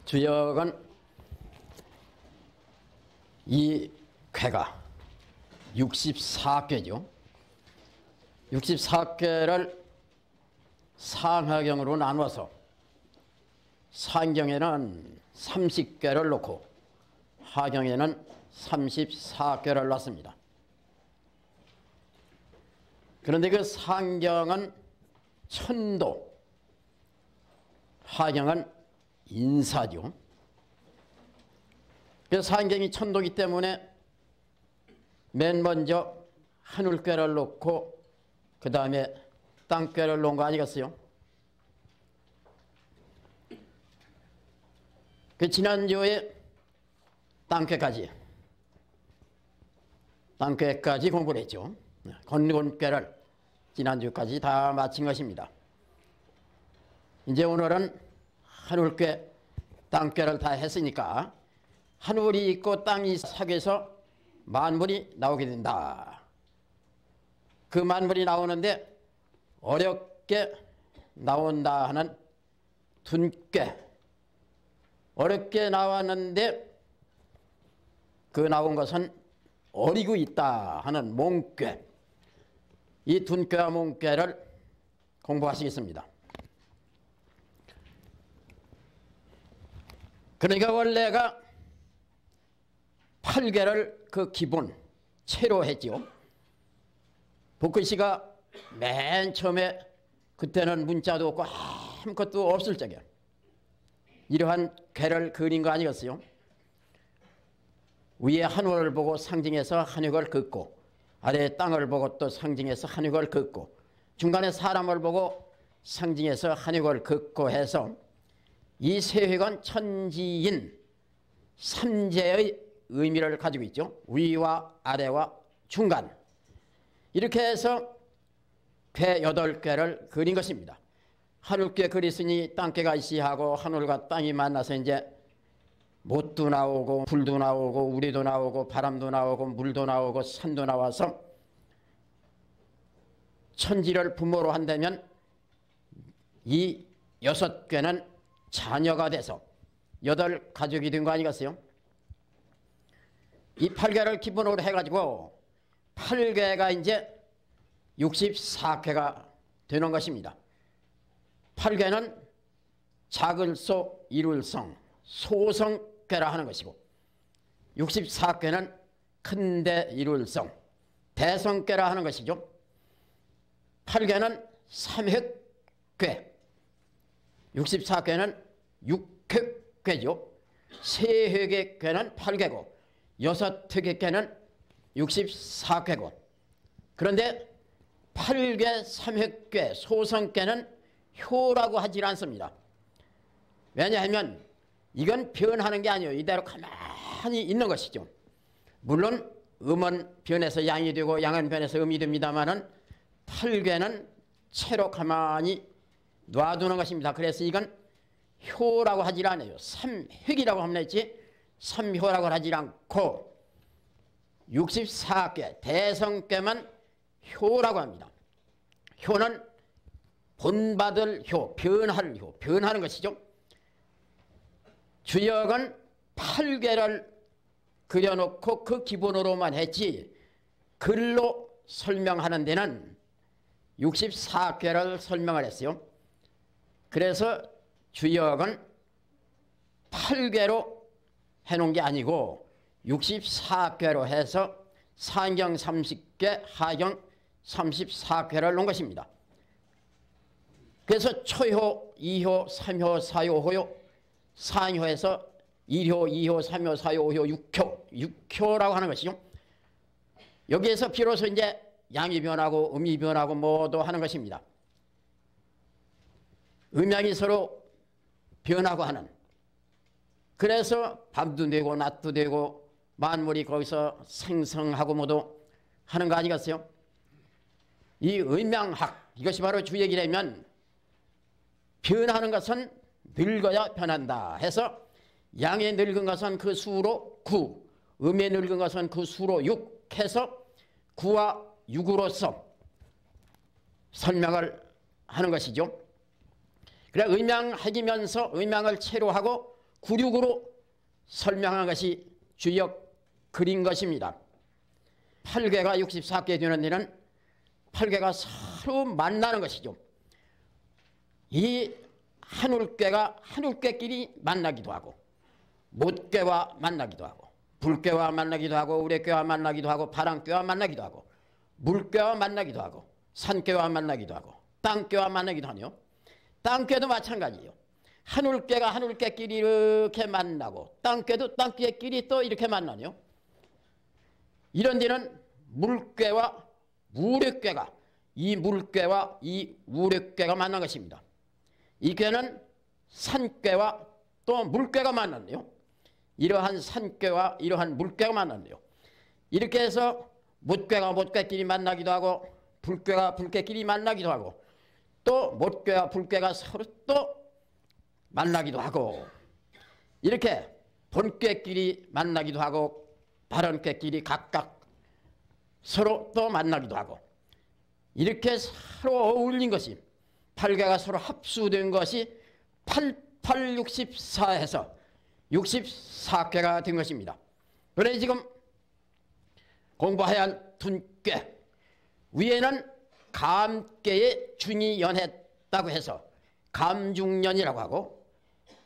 주역은 이 쾌가 64쾌죠. 64쾌를 상하경으로 나눠서 상경에는 30쾌를 놓고 하경에는 34쾌를 놨습니다. 그런데 그 상경은 천도, 하경은 인사죠. 그 상경이 천도이기 때문에 맨 먼저 하늘꾀를 놓고 그 다음에 땅꾀를 놓은 거 아니겠어요? 그 지난주에 땅꾀까지 공부를 했죠. 건곤꾀를 지난주까지 다 마친 것입니다. 이제 오늘은 하늘꾀, 땅꾀를 다 했으니까 하늘이 있고 땅이 사귀어서 만물이 나오게 된다. 그 만물이 나오는데 어렵게 나온다 하는 둔꾀, 어렵게 나왔는데 그 나온 것은 어리고 있다 하는 몽꾀, 이 둔꾀와 몽꾀를 공부하시겠습니다. 그러니까 원래가 8개를 그 기본 채로 했죠. 복근씨가 맨 처음에 그때는 문자도 없고 아무것도 없을 적에 이러한 괴를 그린 거 아니겠어요? 위에 하늘을 보고 상징해서 한육을 긋고 아래에 땅을 보고 또 상징해서 한육을 긋고 중간에 사람을 보고 상징해서 한육을 긋고 해서 이 세 획은 천지인 삼재의 의미를 가지고 있죠. 위와 아래와 중간, 이렇게 해서 궤 8개를 그린 것입니다. 하늘께 그렸으니 땅께가 있시하고 하늘과 땅이 만나서 이제 못도 나오고 불도 나오고 우리도 나오고 바람도 나오고 물도 나오고 산도 나와서 천지를 부모로 한다면 이 6개는 자녀가 돼서 8가족이 된 거 아니겠어요? 이 8개를 기본으로 해가지고 8개가 이제 64쾌가 되는 것입니다. 8개는 작을소 이룰성 소성괴라 하는 것이고 64쾌는 큰대 이룰성 대성괴라 하는 것이죠. 8개는 삼획괴, 64쾌는 육획괴죠. 세획의 쾌는 8개고 6획의 쾌는 64쾌고 그런데 8개 삼획괴 소성괴는 효라고 하질 않습니다. 왜냐하면 이건 변하는 게 아니에요. 이대로 가만히 있는 것이죠. 물론 음은 변해서 양이 되고 양은 변해서 음이 됩니다마는 8개는 채로 가만히 놔두는 것입니다. 그래서 이건 효라고 하질 않아요. 삼획이라고 하면 했지 삼효라고 하질 않고 64개 대성괴만 효라고 합니다. 효는 본받을 효, 변할 효, 변하는 것이죠. 주역은 8개를 그려놓고 그 기본으로만 했지 글로 설명하는 데는 64개를 설명을 했어요. 그래서 주역은 8개로 해놓은 게 아니고 64개로 해서 상경 30개, 하경 34개를 놓은 것입니다. 그래서 초효, 2효, 3효, 4효, 5효, 상효에서 1효, 2효, 3효, 4효, 5효, 6효라고 하는 것이죠. 여기에서 비로소 이제 양이 변하고 음이 변하고 뭐도 하는 것입니다. 음양이 서로 변하고 하는, 그래서 밤도 되고 낮도 되고 만물이 거기서 생성하고 뭐도 하는 거 아니겠어요? 이 음양학, 이것이 바로 주역이라면 변하는 것은 늙어야 변한다 해서 양에 늙은 것은 그 수로 9, 음에 늙은 것은 그 수로 6 해서 9와 6으로서 설명을 하는 것이죠. 그래 음양학이면서 음양을 체로하고 구륙으로 설명한 것이 주역 글인 것입니다. 8궤가 64개 되는 데는 8궤가 서로 만나는 것이죠. 이 한울궤가 한울궤끼리 만나기도 하고 못궤와 만나기도 하고 불궤와 만나기도 하고 우레궤와 만나기도 하고 바람궤와 만나기도 하고 물궤와 만나기도 하고 산궤와 만나기도 하고 땅궤와 만나기도 하네요. 땅궤도 마찬가지예요. 한울궤가 한울궤끼리 이렇게 만나고 땅궤도 땅궤끼리 또 이렇게 만나네요. 이런 데는 물궤와 우레궤가 이 물궤와 이 우레궤가 만난 것입니다. 이 궤는 산궤와 또 물궤가 만났네요. 이러한 산궤와 이러한 물궤가 만났네요. 이렇게 해서 못궤가 못궤끼리 만나기도 하고 불궤가 불궤끼리 만나기도 하고 또 못궤와 불궤가 서로 또 만나기도 하고 이렇게 본궤끼리 만나기도 하고 발언궤끼리 각각 서로 또 만나기도 하고 이렇게 서로 어울린 것이 8궤가 서로 합수된 것이 8864해서 64궤가 된 것입니다. 그래 지금 공부해야 할 둔궤 위에는 감궤에 준이 연했다고 해서 감중연이라고 하고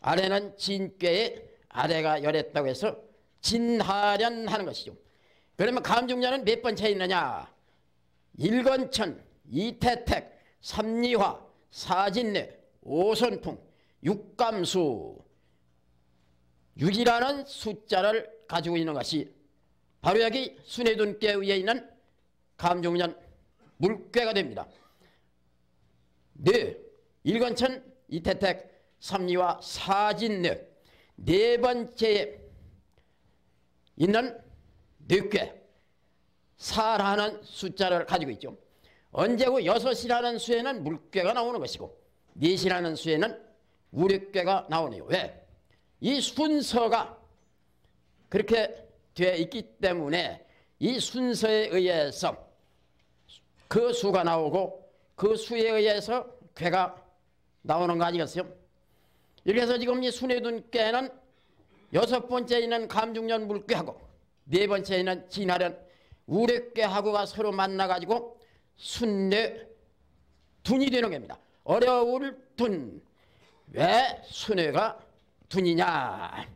아래는 진궤에 아래가 열했다고 해서 진하련 하는 것이죠. 그러면 감중연은 몇 번째 있느냐? 일건천, 이태택, 삼리화, 사진례, 오선풍, 육감수 6이라는 숫자를 가지고 있는 것이 바로 여기 순회둔궤 위에 있는 감중연 물궤가 됩니다. 네, 일건천, 이태택, 삼리화, 사진례 네 번째에 있는 뇌궤 4라는 숫자를 가지고 있죠. 언제고 6이라는 수에는 물궤가 나오는 것이고 4이라는 수에는 우레궤가 나오네요. 왜? 이 순서가 그렇게 되어 있기 때문에 이 순서에 의해서 그 수가 나오고 그 수에 의해서 궤가 나오는 거 아니겠어요? 이렇게 해서 지금 이 순회둔궤는 6번째 있는 감중연 물궤하고 4번째 있는 진하련 우레궤하고가 서로 만나가지고 순례 둔이 되는 겁니다. 어려울 둔. 왜 순회가 둔이냐?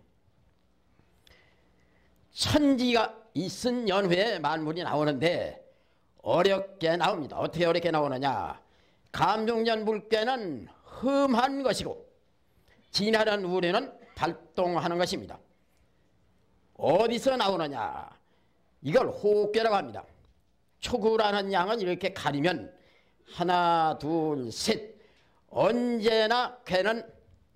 천지가 있은 연회에 만물이 나오는데 어렵게 나옵니다. 어떻게 어렵게 나오느냐? 감중연 물궤는 험한 것이고 진하련 우레는 발동하는 것입니다. 어디서 나오느냐? 이걸 호흡궤라고 합니다. 초구라는 양은 이렇게 가리면 하나, 둘, 셋 언제나 궤는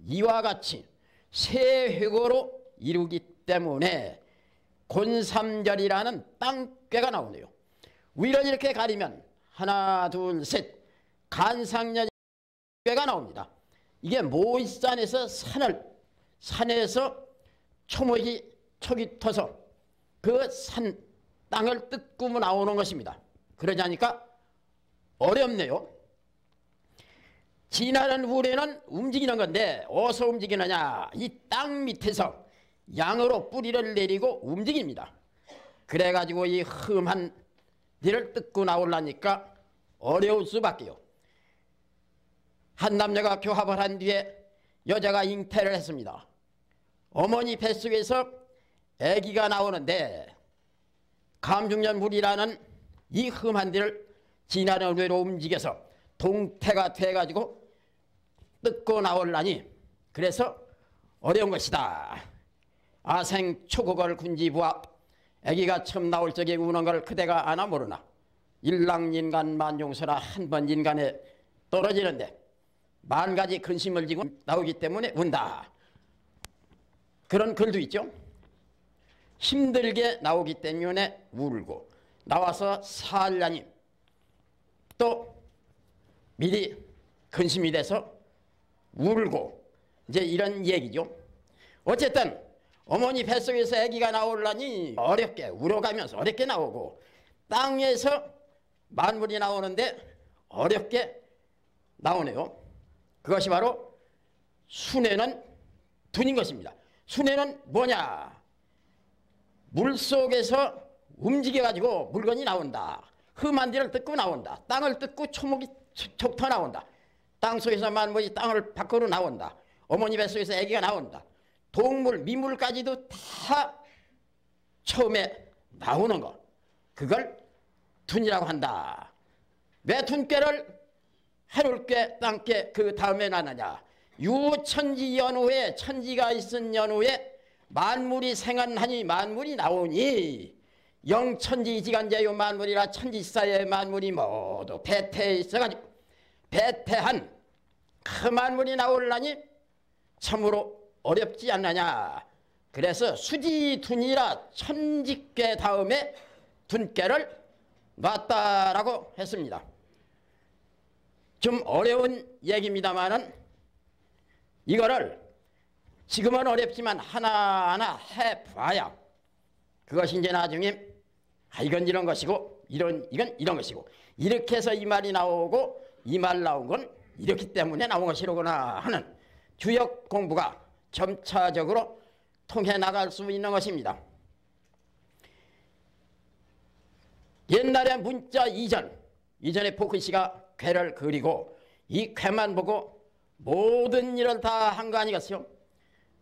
이와 같이 세 획으로 이루기 때문에 곤삼절이라는 땅궤가 나오네요. 위를 이렇게 가리면 하나, 둘, 셋 간상년 궤가 나옵니다. 이게 모이산에서 산에서 초목이 촉이 터서 그 산 땅을 뜯고 나오는 것입니다. 그러지 않으니까 어렵네요. 진하련 우레는 움직이는 건데 어디서 움직이느냐? 이 땅 밑에서 양으로 뿌리를 내리고 움직입니다. 그래가지고 이 험한 데를 뜯고 나오려니까 어려울 수밖에요. 한 남녀가 교합을 한 뒤에 여자가 잉태를 했습니다. 어머니 뱃속에서 아기가 나오는데 감중연 물이라는 이 험한 데를 진하련 우레로 움직여서 동태가 돼가지고 뜯고 나오려니 그래서 어려운 것이다. 아생 초국을 군지부와 아기가 처음 나올 적에 우는 걸 그대가 아나 모르나. 일랑인간 만용서라 한 번 인간에 떨어지는데 만 가지 근심을 지고 나오기 때문에 운다. 그런 글도 있죠. 힘들게 나오기 때문에 울고 나와서 살라니 또 미리 근심이 돼서 울고 이제 이런 얘기죠. 어쨌든 어머니 뱃속에서 아기가 나오려니 어렵게 울어가면서 어렵게 나오고 땅에서 만물이 나오는데 어렵게 나오네요. 그것이 바로 순회는 둔인 것입니다. 순회는 뭐냐? 물속에서 움직여가지고 물건이 나온다. 험한 데를 뜯고 나온다. 땅을 뜯고 초목이 촉터 나온다. 땅속에서 만물이 땅을 밖으로 나온다. 어머니 뱃속에서 아기가 나온다. 동물, 미물까지도 다 처음에 나오는 거. 그걸 둔이라고 한다. 왜 둔께를 하늘께 땅께 그 다음에 나느냐? 유천지 연후에 천지가 있은 연후에 만물이 생한하니 만물이 나오니 영천지지간제요 만물이라 천지사의 만물이 모두 배태에 있어가지고 배태한 그 만물이 나오려니 참으로 어렵지 않느냐. 그래서 수지둔이라 천지께 다음에 둔께를 놨다라고 했습니다. 좀 어려운 얘기입니다만은 이거를 지금은 어렵지만 하나하나 해봐야 그것이 이제 나중에 이건 이런 것이고 이건 이런 것이고 이렇게 해서 이 말이 나오고 이 말 나온 건 이렇기 때문에 나온 것이로구나 하는 주역 공부가 점차적으로 통해 나갈 수 있는 것입니다. 옛날에 문자 이전에 포크씨가 괴를 그리고 이 괴만 보고 모든 일을 다 한 거 아니겠어요?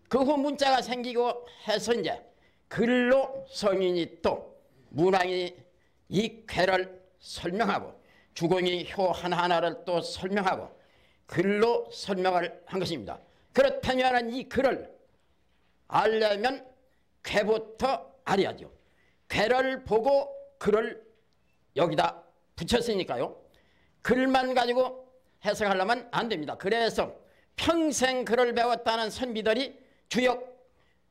그 후 문자가 생기고 해서 이제 글로 성인이 또 문왕이 이 괴를 설명하고 주공이 효 하나하나를 또 설명하고 글로 설명을 한 것입니다. 그렇다면 이 글을 알려면 괴부터 알아야죠. 괴를 보고 글을 여기다 붙였으니까요. 글만 가지고 해석하려면 안 됩니다. 그래서 평생 글을 배웠다는 선비들이 주역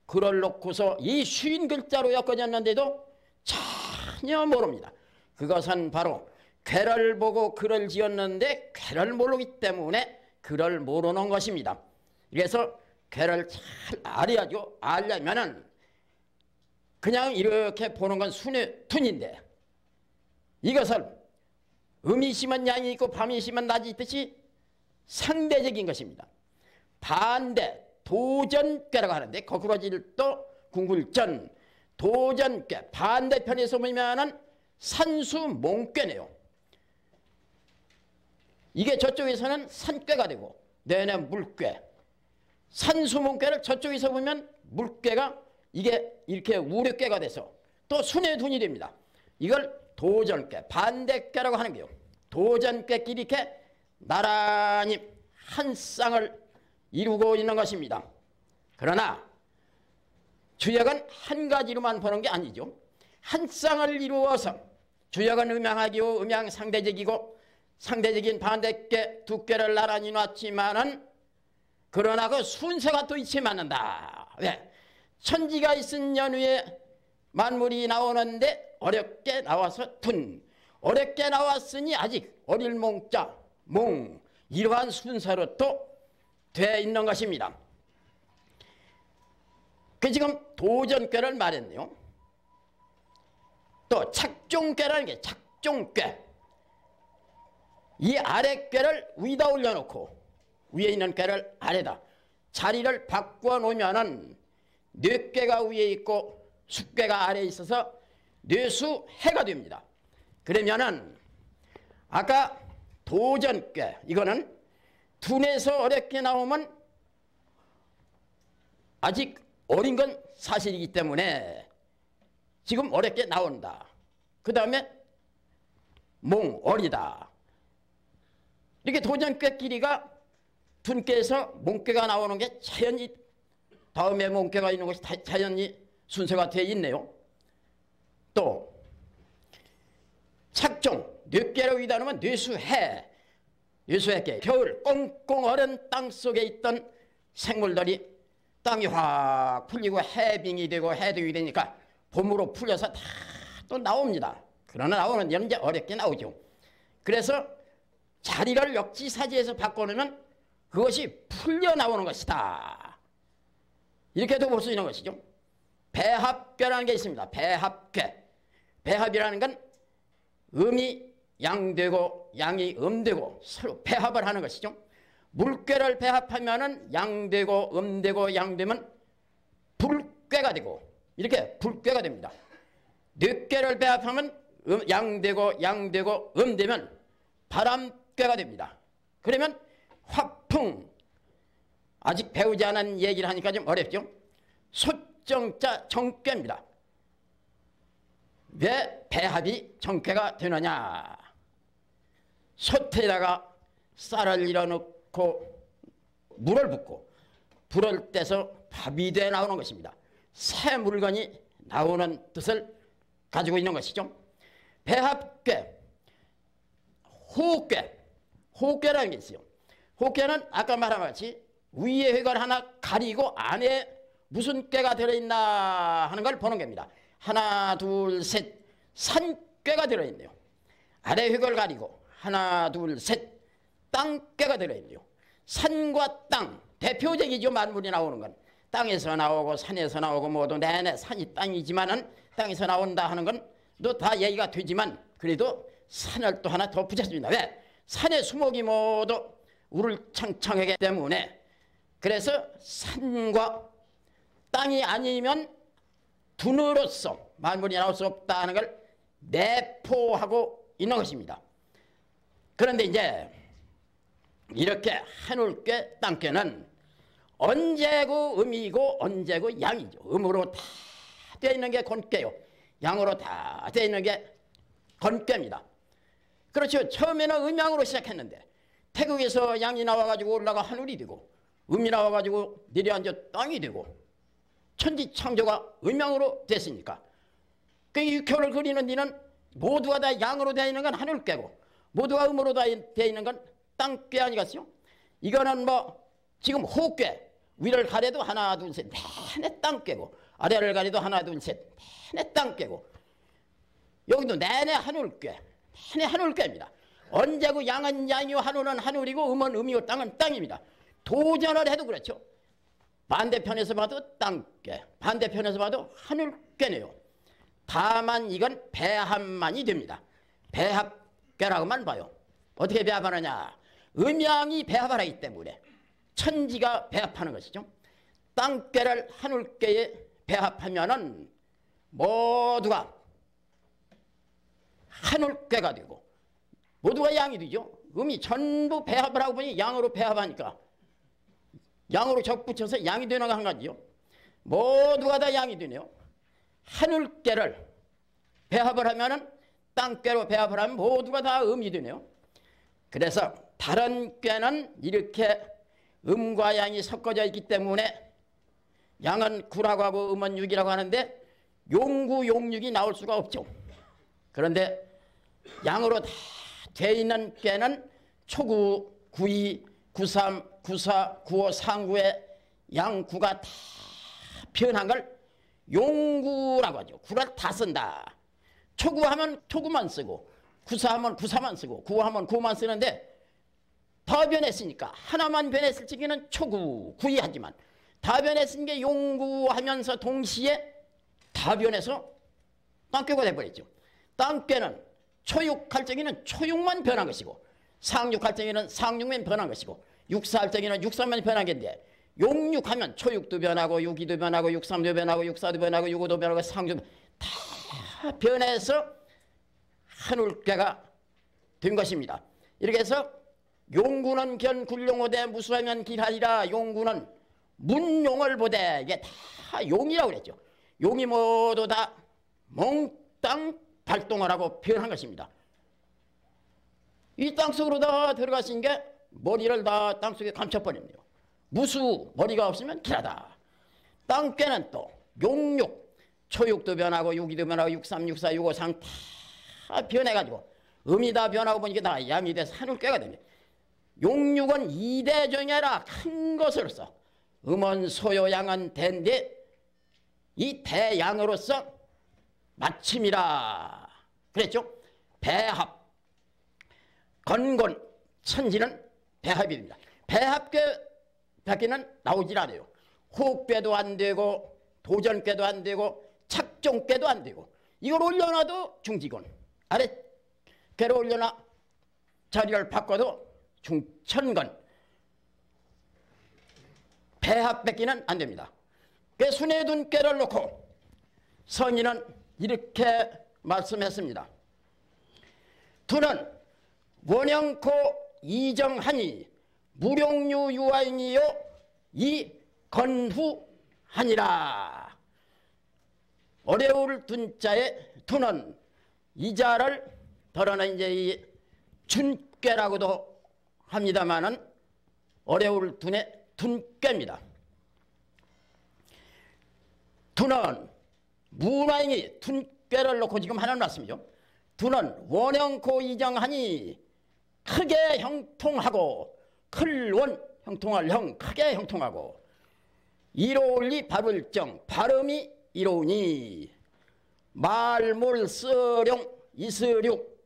글을 놓고서 이 쉬운 글자로 엮어졌는데도 전혀 모릅니다. 그것은 바로 괴를 보고 글을 지었는데 괴를 모르기 때문에 글을 모르는 것입니다. 그래서 괴를 잘 알아야죠. 알려면은 그냥 이렇게 보는 건 순회툰인데 이것을 음이 심은 양이 있고 밤이 심은 낮이 있듯이 상대적인 것입니다. 반대 도전괴라고 하는데 거꾸로질 또 궁굴전 도전괴 반대편에서 보면은 산수몽괴네요. 이게 저쪽에서는 산괴가 되고 내내 물괴 산수몽괴를 저쪽에서 보면 물괴가 이게 이렇게 우력괴가 돼서 또 순회둔이 됩니다. 이걸 도전괴 반대괴라고 하는 게요. 도전괴끼리 이렇게 나란히 한 쌍을 이루고 있는 것입니다. 그러나 주역은 한 가지로만 보는 게 아니죠. 한 쌍을 이루어서 주역은 음양하기요 음양 상대적이고 상대적인 반대괴 두 괴를 나란히 놨지만은 그러나 그 순서가 또 있지 않는다. 왜? 천지가 있은 연후에 만물이 나오는데 어렵게 나와서 둔 어렵게 나왔으니 아직 어릴 몽자 몽 이러한 순서로 또 돼 있는 것입니다. 그 지금 도전괴를 말했네요. 또 착종괴라는 게 착종괴 이 아래 꾀를 위에다 올려놓고 위에 있는 꾀를 아래다 자리를 바꿔 놓으면은 뇌꾀가 위에 있고 숙꾀가 아래에 있어서 뇌수해가 됩니다. 그러면은 아까 도전꾀 이거는 둔에서 어렵게 나오면 아직 어린 건 사실이기 때문에 지금 어렵게 나온다. 그 다음에 몽 어리다. 이렇게 도전꾀 길이가 둔꾀에서 몽꾀가 나오는 게 자연히 다음에 몽꾀가 있는 것이 자연히 순서가 되어 있네요. 또 착종 뇌꾀로 위다하면 뇌수해 뇌수해께 겨울 꽁꽁 얼은 땅속에 있던 생물들이 땅이 확 풀리고 해빙이 되고 해등이 되니까 봄으로 풀려서 다 또 나옵니다. 그러나 나오는 데는 이제 어렵게 나오죠. 그래서 자리를 역지사지해서 바꿔놓으면 그것이 풀려 나오는 것이다. 이렇게도 볼 수 있는 것이죠. 배합괴라는 게 있습니다. 배합괴. 배합이라는 건 음이 양되고 양이 음되고 서로 배합을 하는 것이죠. 물꾀를 배합하면은 양되고 음되고 양되면 불꾀가 되고 이렇게 불꾀가 됩니다. 늑꾀를 배합하면 양되고 양되고 음되면 바람꾀가 됩니다. 그러면 화풍, 아직 배우지 않은 얘기를 하니까 좀 어렵죠. 소정자 정꾀입니다. 왜 배합이 정꾀가 되느냐. 솥에다가 쌀을 일어놓고 물을 붓고 불을 떼서 밥이 돼 나오는 것입니다. 새 물건이 나오는 뜻을 가지고 있는 것이죠. 배합꾀, 호흡꾀, 호흡꾀라는 게 있어요. 호흡꾀는 아까 말한 같이 위에 획을 하나 가리고 안에 무슨 꾀가 들어있나 하는 걸 보는 겁니다. 하나 둘 셋 산꾀가 들어있네요. 아래 획을 가리고 하나 둘 셋 땅꾀가 들어있네요. 산과 땅, 대표적이죠. 만물이 나오는 건 땅에서 나오고 산에서 나오고 모두 내내 산이 땅이지만은 땅에서 나온다 하는 건 또 다 얘기가 되지만 그래도 산을 또 하나 더 붙였습니다. 왜? 산의 수목이 모두 우르창창하기 때문에 그래서 산과 땅이 아니면 둔으로서 만물이 나올 수 없다 하는 걸 내포하고 있는 것입니다. 그런데 이제 이렇게 하늘꾀 땅꾀는 언제고 음이고 언제고 양이죠. 음으로 다 되어 있는 게 건꾀요. 양으로 다 되어 있는 게 건꾀입니다. 그렇죠. 처음에는 음양으로 시작했는데 태국에서 양이 나와가지고 올라가 하늘이 되고 음이 나와가지고 내려앉아 땅이 되고 천지창조가 음양으로 됐으니까 그 육효를 그리는 데는 모두가 다 양으로 되어 있는 건 하늘꾀고 모두가 음으로 되어 있는 건 땅꾀 아니겠어요? 이거는 뭐 지금 호흡꾀 위를 가려도 하나 둘 셋 내내 땅꾀고 아래를 가려도 하나 둘 셋 내내 땅꾀고 여기도 내내 하늘꾀 내내 하늘꾀입니다. 언제고 양은 양이요 하늘은 하늘이고 음은 음이요 땅은 땅입니다. 도전을 해도 그렇죠. 반대편에서 봐도 땅꾀 반대편에서 봐도 하늘꾀네요. 다만 이건 배합만이 됩니다. 배합꾀라고만 봐요. 어떻게 배합하느냐. 음양이 배합을 하기 때문에 천지가 배합하는 것이죠. 땅꾀를 하늘꾀에 배합하면은 모두가 하늘꾀가 되고 모두가 양이 되죠. 음이 전부 배합을 하고 보니 양으로 배합하니까 양으로 적붙여서 양이 되는 거 한 가지요. 모두가 다 양이 되네요. 하늘꾀를 배합을 하면은 땅꾀로 배합을 하면 모두가 다 음이 되네요. 그래서 다른 꾀는 이렇게 음과 양이 섞어져 있기 때문에 양은 구라고 하고 음은 육이라고 하는데 용구 용육이 나올 수가 없죠. 그런데 양으로 다 돼 있는 꾀는 초구, 구이, 구삼, 구사, 구오, 상구의 양구가 다 변한 걸 용구라고 하죠. 구를 다 쓴다. 초구하면 초구만 쓰고 구사하면 구사만 쓰고 구하면 구만 쓰는데 다 변했으니까 하나만 변했을 적에는 초구, 구이하지만 다 변했은 게 용구하면서 동시에 다 변해서 땅꾀가 돼버렸죠. 땅꾀는 초육할 적에는 초육만 변한 것이고 상육할 적에는 상육만 변한 것이고 육사할 적에는 육사만 변한 건데 용육하면 초육도 변하고 육이도 변하고 육삼도 변하고 육사도 변하고 육오도 변하고 상도 다 변해서 하늘꾀가 된 것입니다. 이렇게 해서 용구는 견 굴용호대 무수하면 길하리라. 용구는 문용을 보되 이게 다 용이라고 그랬죠. 용이 모두 다 몽땅 발동을 하고 표현한 것입니다. 이 땅속으로 다 들어가신 게 머리를 다 땅속에 감춰버렸네요. 무수 머리가 없으면 길하다. 땅꾀는 또 용육 초육도 변하고 육이도 변하고 육삼 육사 육오상 다 변해가지고 음이 다 변하고 보니까 다 양이 돼서 하늘꾀가 됩니다. 용육은 이대정해라 큰 것으로서 음은 소요 양은 대인데 이 대양으로서 마침이라 그랬죠. 배합 건곤 천지는 배합이 됩니다. 배합궤 밖에는 나오질 않아요. 호흡궤도 안 되고 도전궤도 안 되고 착종궤도 안 되고 이걸 올려놔도 중지곤 아래 궤로 올려놔 자리를 바꿔도 중천건 배합밖에는 안 됩니다. 그 순의 둔꾀를 놓고 성인은 이렇게 말씀했습니다. 두는 원형코 이정하니 무룡류 유아인이요 이 건후하니라. 어려울 둔자에 두는 이자를 덜어는 이제 이 준꾀라고도 합니다만은 어려울 둔의 둔꾀입니다. 두는 문화인이 둔꾀를 놓고 지금 하는 말씀이죠. 두는 원형코 이정하니 크게 형통하고 클원 형통할 형 크게 형통하고 이로울리 발을정 발음이 이로우니 말몰 쓰룡 이스륙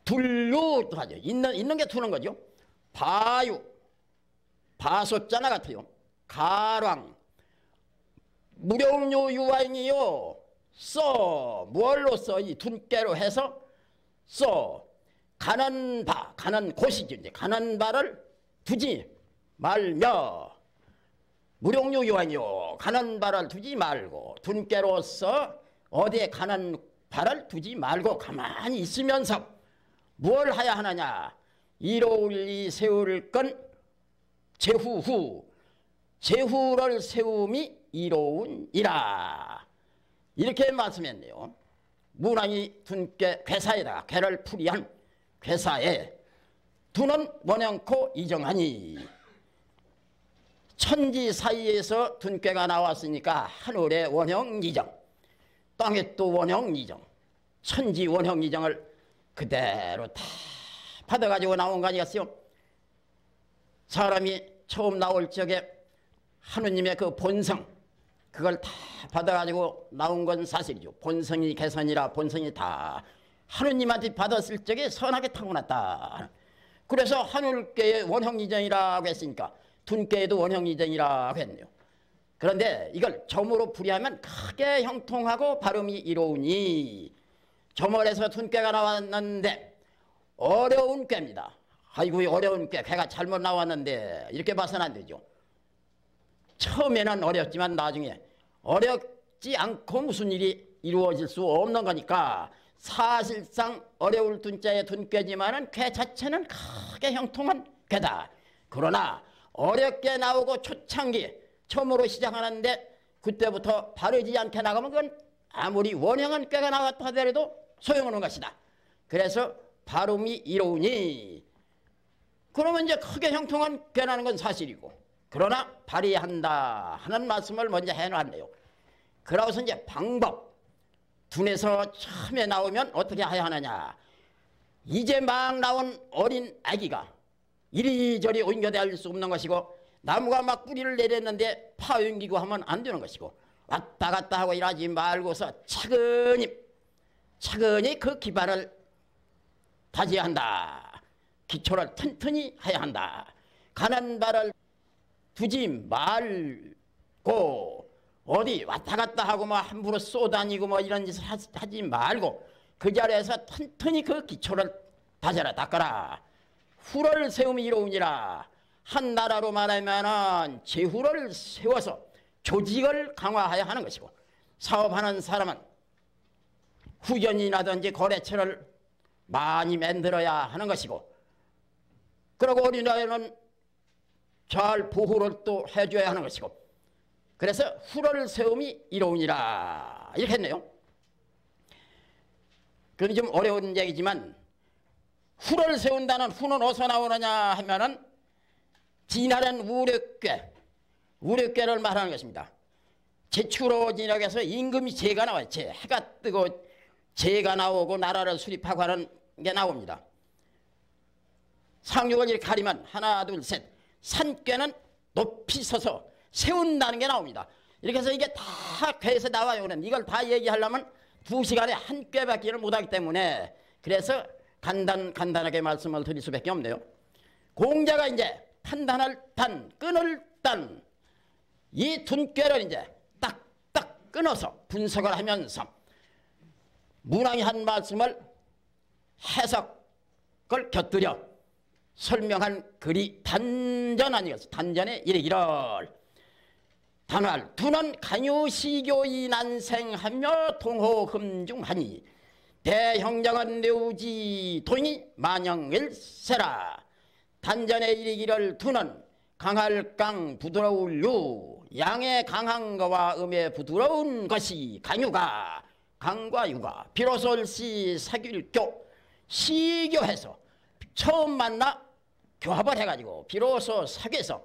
둘루도 하죠. 있는 게 두는 거죠. 바유 바소자나 같아요. 가랑 무룡류 유아인이요 써 무얼로써 이 둔께로 해서 써 가는 바 가는 곳이죠. 이제 가는 바를 두지 말며 무룡류 유아인이요 가는 바를 두지 말고 둔께로서 어디에 가는 바를 두지 말고 가만히 있으면서 뭘 해야 하느냐. 이로울리 세울 건 제후후 제후를 세움이 이로운이라. 이렇게 말씀했네요. 문왕이 둔께 괴사에다가 괴를 풀이한 괴사에 두는 원형코 이정하니 천지 사이에서 둔께가 나왔으니까 하늘의 원형 이정 땅에 또 원형 이정 천지 원형 이정을 그대로 다 받아가지고 나온 거 아니겠어요? 사람이 처음 나올 적에 하느님의 그 본성 그걸 다 받아가지고 나온 건 사실이죠. 본성이 개선이라 본성이 다 하느님한테 받았을 적에 선하게 타고났다. 그래서 하늘계의 원형이정이라고 했으니까 둔계에도 원형이정이라고 했네요. 그런데 이걸 점으로 풀이하면 크게 형통하고 발음이 이로우니 점을해서 둔계가 나왔는데 어려운 꾀입니다. 아이고 어려운 꾀 괴가 잘못 나왔는데 이렇게 봐서는 안 되죠. 처음에는 어렵지만 나중에 어렵지 않고 무슨 일이 이루어질 수 없는 거니까 사실상 어려울 둔자의 둔꾀지만은 꾀 자체는 크게 형통한 꾀다. 그러나 어렵게 나오고 초창기 처음으로 시작하는데 그때부터 바르지 않게 나가면 그건 아무리 원형한 꾀가 나왔다 하더라도 소용없는 것이다. 그래서 발음이 이로우니 그러면 이제 크게 형통한 꾀라는 건 사실이고 그러나 발휘한다 하는 말씀을 먼저 해놨네요. 그러고서 이제 방법 둔에서 처음에 나오면 어떻게 해야 하느냐. 이제 막 나온 어린 아기가 이리저리 옮겨다닐 수 없는 것이고 나무가 막 뿌리를 내렸는데 파옮기고 하면 안 되는 것이고 왔다 갔다 하고 일하지 말고서 차근히 그 기반을 다져야 한다. 기초를 튼튼히 해야 한다. 가는 발을 두지 말고 어디 왔다 갔다 하고 뭐 함부로 쏘다니고 뭐 이런 짓을 하지 말고 그 자리에서 튼튼히 그 기초를 다져라 닦아라. 후를 세움이 이로우니라. 한 나라로 말하면은 제후를 세워서 조직을 강화해야 하는 것이고 사업하는 사람은 후견이라든지 거래처를 많이 만들어야 하는 것이고 그리고 어린아이는 잘 보호를 또 해줘야 하는 것이고 그래서 후를 세움이 이로우니라 이렇게 했네요. 그건 좀 어려운 얘기지만 후를 세운다는 후는 어디서 나오느냐 하면은 진하는 우력괴를 말하는 것입니다. 제추로진이라고 해서 임금이 제가 나와요. 해가 뜨고 제가 나오고 나라를 수립하고 하는 게 나옵니다. 상륙을 이렇게 가리면 하나 둘 셋 산괴는 높이 서서 세운다는 게 나옵니다. 이렇게 해서 이게 다 괴에서 나와요. 그럼 이걸 다 얘기하려면 2시간에 한 꾀밖에 못하기 때문에 그래서 간단하게 말씀을 드릴 수밖에 없네요. 공자가 이제 판단할 단, 끊을 단, 이 둔꾀를 이제 딱딱 끊어서 분석을 하면서 문왕이 한 말씀을 해석을 곁들여 설명한 글이 단전 아니겠어. 단전에 이르기를 단활 두는 간유시교이 난생하며 동호금중하니 대형장은 뇌우지 도인이 만영일세라. 단전에 이르기를 두는 강할 강 부드러울 유 양의 강한 거와 음의 부드러운 것이 간유가 강과 유가 비로소 일시 사귀일교 시교해서 처음 만나 교합을 해가지고 비로소 사귀어서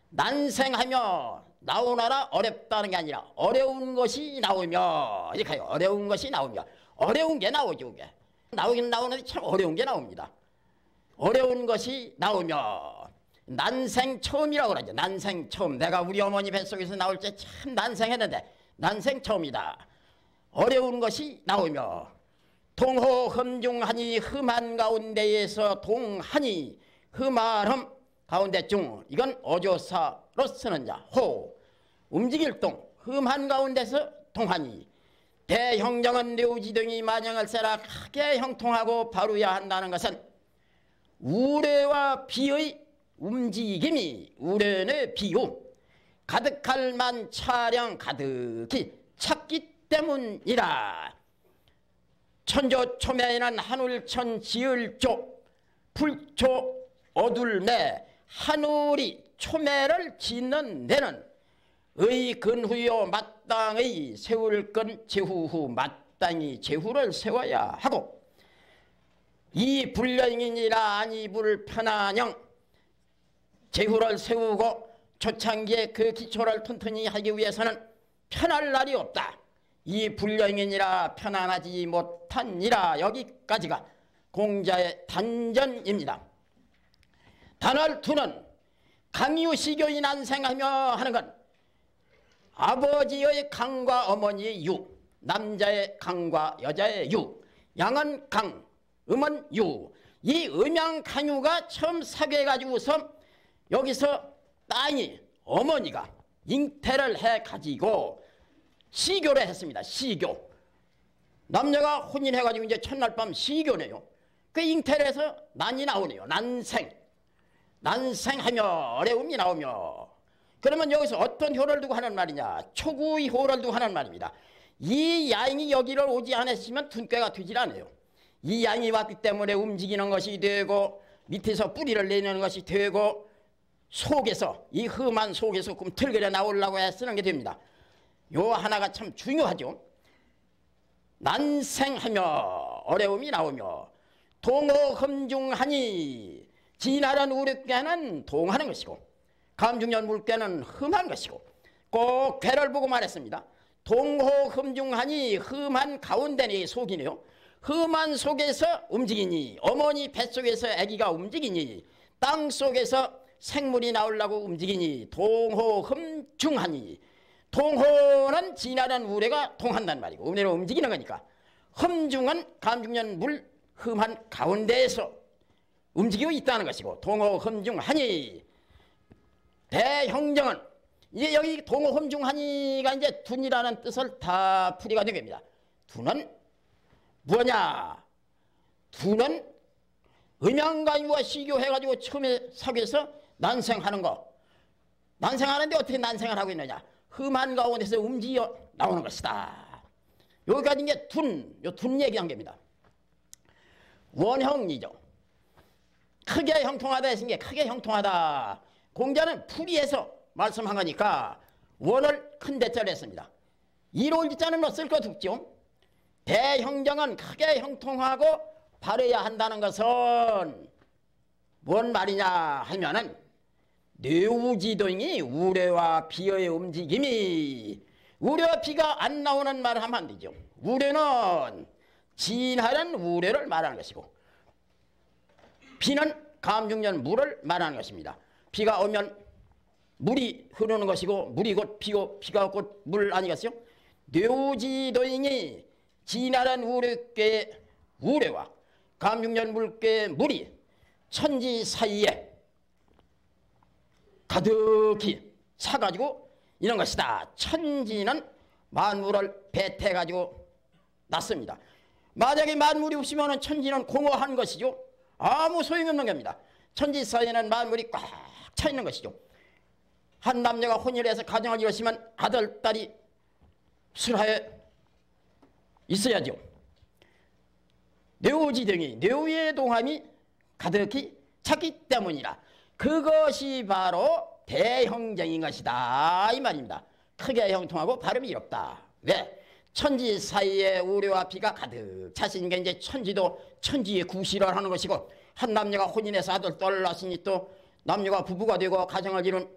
난생하며 나오나라 어렵다는 게 아니라 어려운 것이 나오며 이렇게 해요. 어려운 것이 나오며 어려운 게 나오죠. 그게 나오긴 나오는데 참 어려운 게 나옵니다. 어려운 것이 나오며 난생 처음이라고 그러죠. 난생 처음. 내가 우리 어머니 뱃속에서 나올 때 참 난생했는데 난생 처음이다. 어려운 것이 나오며 동호 흠중하니 흠한 가운데에서 동하니 흠한 가운데 중 이건 어조사로 쓰는 자 호 움직일 동 흠한 가운데서 동하니 대형정은 뇌우지등이 만영을 세라 크게 형통하고 바루야 한다는 것은 우레와 비의 움직임이 우레의 비유 가득할 만 차량 가득히 찼기 때문이라. 천조 초매에는 하늘천 지을조 불초 어둘매 하늘이 초매를 짓는 데는 의 근후요 마땅의 세울 건 제후후 마땅히 제후를 세워야 하고 이 불량이니라 아니 불편한영 제후를 세우고 초창기에 그 기초를 튼튼히 하기 위해서는 편할 날이 없다. 이 불량이니라 편안하지 못하니라. 여기까지가 공자의 단전입니다. 단월 두는 강유시교인 난생하며 하는 건 아버지의 강과 어머니의 유, 남자의 강과 여자의 유, 양은 강, 음은 유. 이 음양강유가 처음 사귀어가지고서 여기서 딸이 어머니가 잉태를 해가지고 시교를 했습니다. 시교. 남녀가 혼인해가지고 이제 첫날 밤 시교네요. 그 잉태를 해서 난이 나오네요. 난생. 난생하며 어려움이 나오며. 그러면 여기서 어떤 효를 두고 하는 말이냐. 초구의 효를 두고 하는 말입니다. 이 양이 여기를 오지 않았으면 둔꾀가 되질 않아요. 이 양이 왔기 때문에 움직이는 것이 되고 밑에서 뿌리를 내는 것이 되고 속에서 이 험한 속에서 꿈틀거려 나오려고 쓰는 게 됩니다. 요 하나가 참 중요하죠. 난생하며 어려움이 나오며 동호흠중하니 진하란 우력께는 동하는 것이고 감중년 물께는 흠한 것이고 꼭 괴를 보고 말했습니다. 동호흠중하니 흠한 가운데는 속이네요. 흠한 속에서 움직이니 어머니 뱃속에서 아기가 움직이니 땅속에서 생물이 나오려고 움직이니 동호흠중하니 동호는 진하는 우레가 통한단 말이고 우레로 움직이는 거니까 흠중은 감중년 물 흠한 가운데에서 움직이고 있다는 것이고 동호흠중하니 대형정은 이제 여기 동호흠중하니가 이제 둔이라는 뜻을 다 풀이가 되겠습니다. 둔은 뭐냐? 둔은 음양가유와 시교해가지고 처음에 사귀어서 난생하는 거. 난생하는데 어떻게 난생을 하고 있느냐? 흠한 가운데서 움직여 나오는 것이다. 여기까지 이게 둔 얘기한 겁니다. 원형이죠. 크게 형통하다 했은 게 크게 형통하다. 공자는 풀이해서 말씀한 거니까 원을 큰 대자로 했습니다. 이로울 자는 쓸 것 없죠. 대형정은 크게 형통하고 바라야 한다는 것은 뭔 말이냐 하면은 뇌우지동이 우레와 비의 움직임이 우레와 비가 안 나오는 말을 하면 안 되죠. 우레는 진하는 우레를 말하는 것이고 비는 감중년 물을 말하는 것입니다. 비가 오면 물이 흐르는 것이고 물이 곧 비고 비가 곧 물 아니겠어요? 뇌우지동이 진하는 우레께 우레와 감중년 물께 물이 천지 사이에 가득히 차가지고 이런 것이다. 천지는 만물을 배태가지고 났습니다. 만약에 만물이 없으면 천지는 공허한 것이죠. 아무 소용이 없는 겁니다. 천지 사이에는 만물이 꽉 차 있는 것이죠. 한 남녀가 혼인을 해서 가정을 이루시면 아들, 딸이 술하에 있어야죠. 뇌우지등이 뇌우의 동함이 가득히 찼기 때문이라. 그것이 바로 대형정인 것이다 이 말입니다. 크게 형통하고 발음이 이롭다. 왜? 천지 사이에 우려와 비가 가득 차신 게 이제 천지도 천지의 구실을 하는 것이고, 한 남녀가 혼인해서 아들 딸을 낳으시니 또 남녀가 부부가 되고 가정을 이룬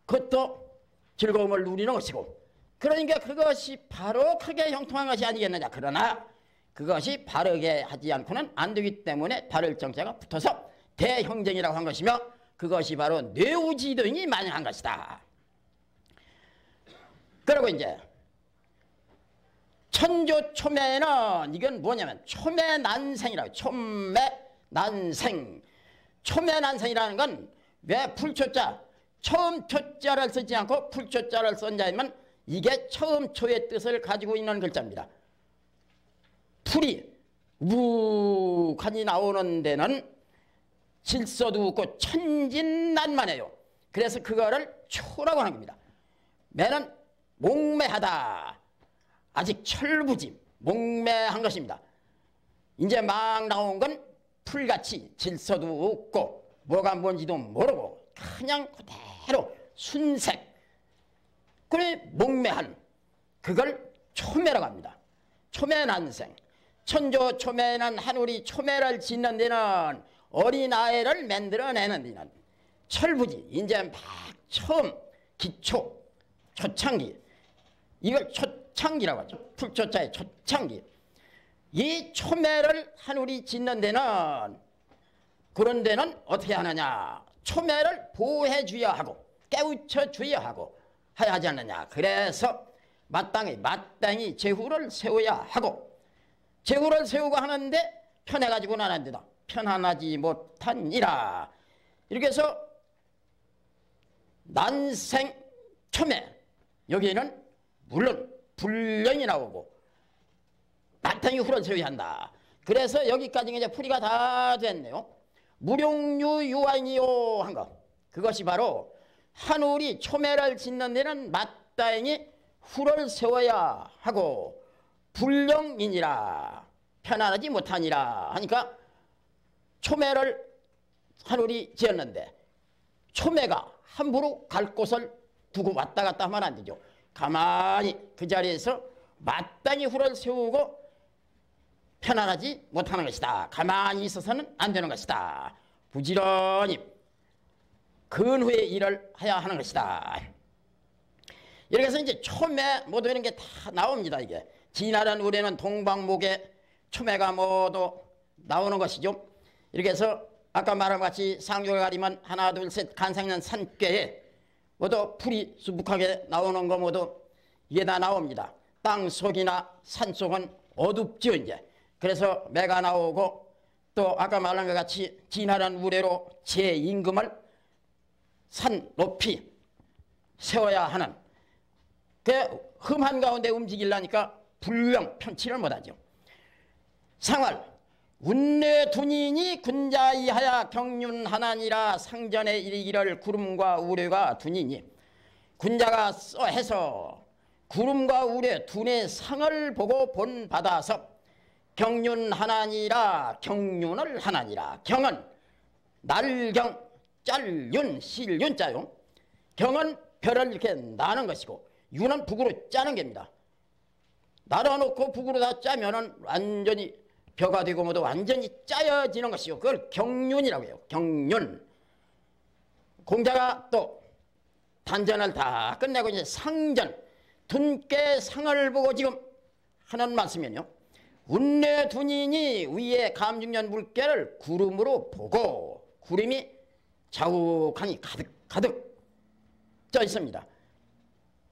그것도 즐거움을 누리는 것이고, 그러니까 그것이 바로 크게 형통한 것이 아니겠느냐. 그러나 그것이 바르게 하지 않고는 안 되기 때문에 바를 정자가 붙어서 대형정이라고 한 것이며, 그것이 바로 뇌우지등이 만연한 것이다. 그리고 이제 천조초매는 이건 뭐냐면 초매난생이라고. 초매난생. 초매난생이라는 건 왜 풀초자 처음 초자를 쓰지 않고 풀초자를 썼냐면 이게 처음 초의 뜻을 가지고 있는 글자입니다. 풀이 우욱하니 나오는 데는 질서도 없고 천진난만해요. 그래서 그거를 초라고 하는 겁니다. 매는 목매하다. 아직 철부지 목매한 것입니다. 이제 막 나온 건 풀같이 질서도 없고 뭐가 뭔지도 모르고 그냥 그대로 순색. 그래 목매한 그걸 초매라고 합니다. 초매난생. 천조초매는 하늘이 초매를 짓는 데는 어린아이를 만들어내는 데는 철부지. 이제 막 처음 기초 초창기, 이걸 초창기라고 하죠. 풀초자의 초창기. 이 초매를 하늘이 짓는 데는, 그런 데는 어떻게 하느냐. 초매를 보호해 줘야 하고 깨우쳐 줘야 하고 해야 하지 않느냐. 그래서 마땅히 제후를 세워야 하고, 제후를 세우고 하는데 편해가지고는 안 된다. 편안하지 못하니라. 이렇게 해서 난생 초매, 여기에는 물론 불령이 나오고 마땅히 후를 세워야 한다. 그래서 여기까지 이제 풀이가 다 됐네요. 무룡유 유아인이요 한 것, 그것이 바로 하늘이 초매를 짓는 데는 마땅히 후를 세워야 하고 불령이니라. 편안하지 못하니라 하니까 초매를 하늘이 지었는데 초매가 함부로 갈 곳을 두고 왔다 갔다 하면 안 되죠. 가만히 그 자리에서 마땅히 후를 세우고 편안하지 못하는 것이다. 가만히 있어서는 안 되는 것이다. 부지런히 근후의 일을 해야 하는 것이다. 이렇게 해서 이제 초매 모두 이런 게 다 나옵니다. 이게 진하란 우레는 동방목에 초매가 모두 나오는 것이죠. 이렇게 해서 아까 말한 같이 상조를 가리면 하나 둘 셋 간상년 산꾀에 모두 풀이 수북하게 나오는 거 모두 이게 다 나옵니다. 땅 속이나 산 속은 어둡죠 이제. 그래서 매가 나오고, 또 아까 말한 것 같이 진하란 우레로 제 임금을 산 높이 세워야 하는, 그 흠한 가운데 움직이려니까 불령 편치를 못하죠. 상월 운내 둔인이 군자이하야 경륜하나니라. 상전에 이르기를 구름과 우레가 둔이니, 군자가 써해서 구름과 우레 둔의 상을 보고 본받아서 경륜하나니라. 경륜을 하나니라. 경은 날경 짤윤 실윤자요. 경은 별을 이렇게 나는 것이고 윤은 북으로 짜는 겁니다. 날아놓고 북으로 다 짜면은 완전히 벼가 되고 모두 완전히 짜여지는 것이요. 그걸 경륜이라고 해요. 경륜. 공자가 또 단전을 다 끝내고 이제 상전, 둔께 상을 보고 지금 하는 말씀이면요. 운내 둔이니 위에 감중년 물결을 구름으로 보고, 구름이 자욱하니 가득 쪄 있습니다.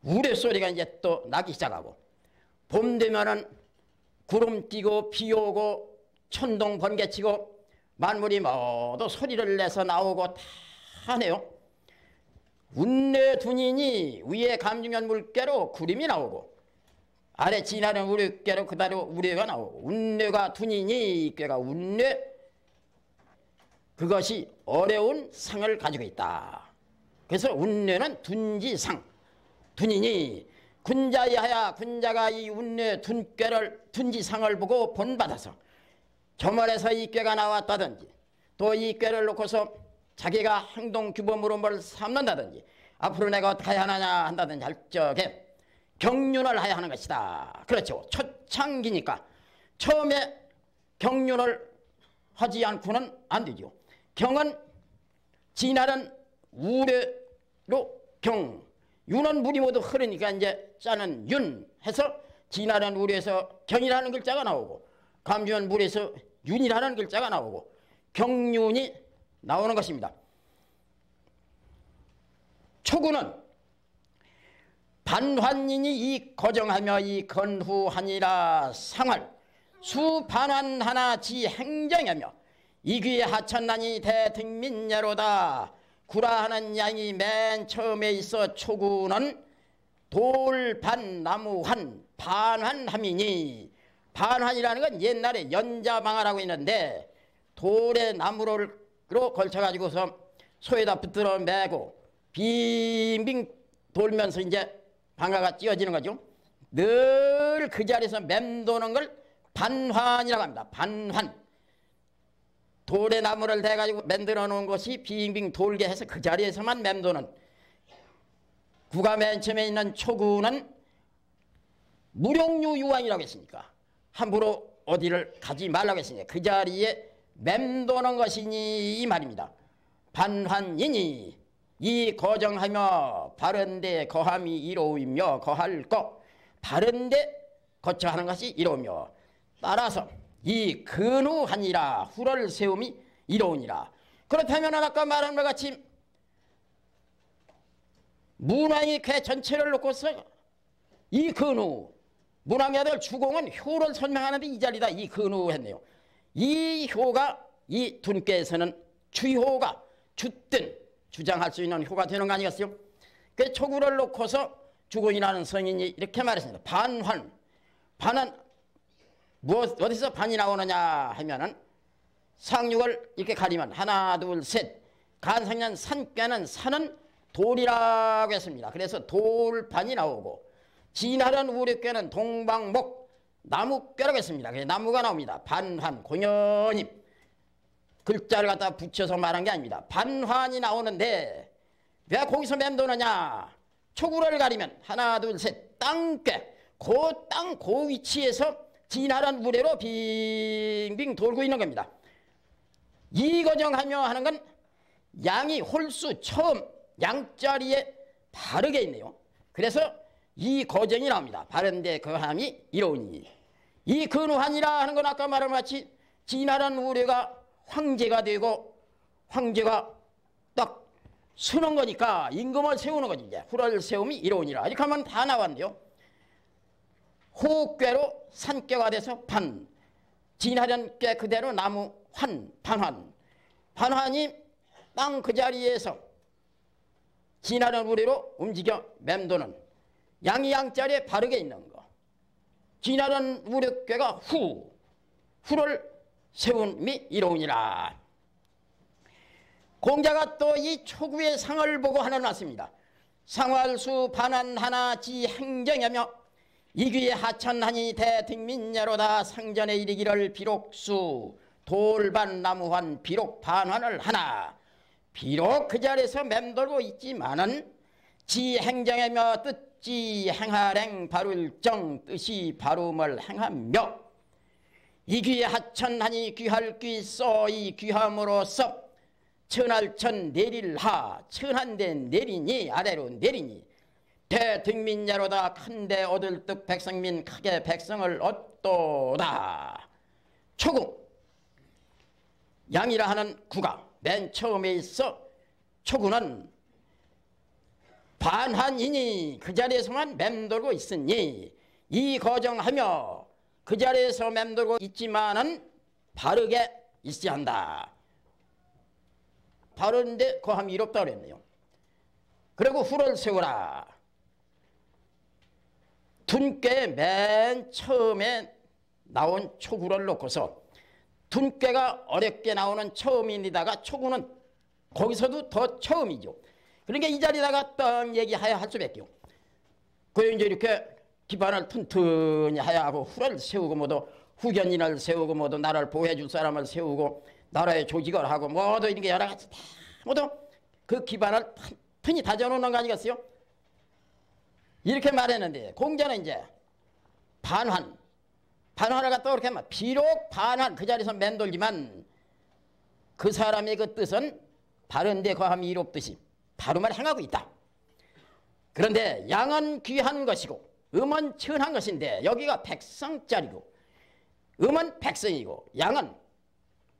우레 소리가 이제 또 나기 시작하고, 봄 되면은 구름 끼고 비 오고 천둥 번개치고 만물이 모두 소리를 내서 나오고 다 하네요. 운내 둔이니 위에 감중년 물결로 구름이 나오고 아래 진하는 우레께로 그다로 우레가 나오고, 운내가 둔이니 꾀가 운내 그것이 어려운 상을 가지고 있다. 그래서 운뇌는 둔지상, 둔이니 군자이하야 군자가 이 운뇌 둔꾀를 둔지상을 보고 본받아서 겸허해서 이 꾀가 나왔다든지 또 이 꾀를 놓고서 자기가 행동 규범으로 뭘 삼는다든지 앞으로 내가 어떻게 해야 하느냐 한다든지 할 적에 경륜을 해야 하는 것이다. 그렇죠. 초창기니까 처음에 경륜을 하지 않고는 안 되죠. 경은 진하는 우뢰로 경, 윤은 물이 모두 흐르니까 이제 짜는 윤 해서 진하는 우뢰에서 경이라는 글자가 나오고 감주한 물에서 윤이라는 글자가 나오고 경륜이 나오는 것입니다. 초구는 반환인이 이 거정하며 이 건후하니라 상활 수반환 하나 지 행정하며 이귀에 하천난이 대등민예로다 구라하는 양이 맨 처음에 있어 초구는 돌반나무환 반환함이니 반환이라는 건 옛날에 연자방아라고 있는데 돌에 나무로 걸쳐가지고서 소에다 붙들어 매고 빙빙 돌면서 이제 방아가 찧어지는 거죠. 늘 그 자리에서 맴도는 걸 반환이라고 합니다. 반환. 돌에 나무를 대가지고 만들어 놓은 것이 빙빙 돌게 해서 그 자리에서만 맴도는 구가 맨 처음에 있는 초구는 무룡유유왕이라고 했으니까 함부로 어디를 가지 말라고 했으니까 그 자리에 맴도는 것이니 이 말입니다. 반환이니 이 거정하며 바른데 거함이 이로우며 거할 것 바른데 거쳐하는 것이 이로우며 따라서 이 근후하니라 후를 세움이 이로우니라. 그렇다면 아까 말한 것 같이 문왕이 그 전체를 놓고서 이 근후 문왕의 아들 주공은 효를 설명하는데 이 자리다 이 근후 했네요. 이 효가 이 둔께에서는 주효가 주뜬 주장할 수 있는 효가 되는 거 아니겠어요? 그 초구를 놓고서 주공이라는 성인이 이렇게 말했습니다. 반환. 반은 어디서 반이 나오느냐 하면은 상륙을 이렇게 가리면 하나 둘 셋 간상년 산께는 산은 돌이라고 했습니다. 그래서 돌반이 나오고 진하른 우리께는 동방목 나무께라고 했습니다. 그래서 나무가 나옵니다. 반환 공연히 글자를 갖다 붙여서 말한 게 아닙니다. 반환이 나오는데 왜 거기서 맴도느냐. 초구를 가리면 하나 둘 셋 땅께 그 위치에서 진하란 우레로 빙빙 돌고 있는 겁니다. 이거정하며 하는 건 양이 홀수 처음 양자리에 바르게 있네요. 그래서 이 거정이 나옵니다. 바른데 거함이 이로우니 이 근후하니라 하는 건 아까 말한 같이 진하란 우레가 황제가 되고 황제가 딱 서는 거니까 임금을 세우는 거지. 이제 후를 세움이 이로우니라 이렇게 하면 다 나왔네요. 호꾀로 산꾀가 돼서 반 진하련 꾀 그대로 나무 환 반환 반환이 땅 그 자리에서 진하련 우리로 움직여 맴도는 양이 양자리에 바르게 있는 거 진하련 우리 꾀가 후를 세움이 이로우니라. 공자가 또 이 초구의 상을 보고 하나 놨습니다. 상활수 반환 하나 지 행정하며 이귀에 하천하니 대등민예로다 상전에 이르기를 비록수 돌반 나무환 비록 반환을 하나 비록 그 자리에서 맴돌고 있지만은 지 행정하며 뜻지 행하랭 바룰정 뜻이 바rum을 행하며 이귀에 하천하니 귀할 귀 써이 귀함으로써 천할천 내릴하 천한데 내리니 아래로 내리니 대등민예로다 큰데 얻을 듯 백성민 크게 백성을 얻도다. 초구 양이라 하는 구가 맨 처음에 있어 초구는 반환이니 그 자리에서만 맴돌고 있으니 이 거정하며 그 자리에서 맴돌고 있지만은 바르게 있어야 한다. 바르는데 거함이 이롭다 그랬네요. 그리고 후를 세우라. 둔께 맨 처음에 나온 초구를 놓고서 둔꾀가 어렵게 나오는 처음이니다가 초구는 거기서도 더 처음이죠. 그러니까 이 자리다가 떡 얘기해야 할 수밖에요. 그 이제 이렇게 기반을 튼튼히 해야 하고 후를 세우고 모두 후견인을 세우고 모두 나라를 보호해 줄 사람을 세우고 나라의 조직을 하고 모두 이렇게 여러 가지 다 모두 그 기반을 튼튼히 다져놓는 거 아니겠어요? 이렇게 말했는데 공자는 이제 반환을 갖다 그렇게 말. 비록 반환 그 자리에서 맴돌지만 그 사람의 그 뜻은 바른데 거함이 이롭듯이 바로만 행하고 있다. 그런데 양은 귀한 것이고 음은 천한 것인데 여기가 백성짜리고 음은 백성이고 양은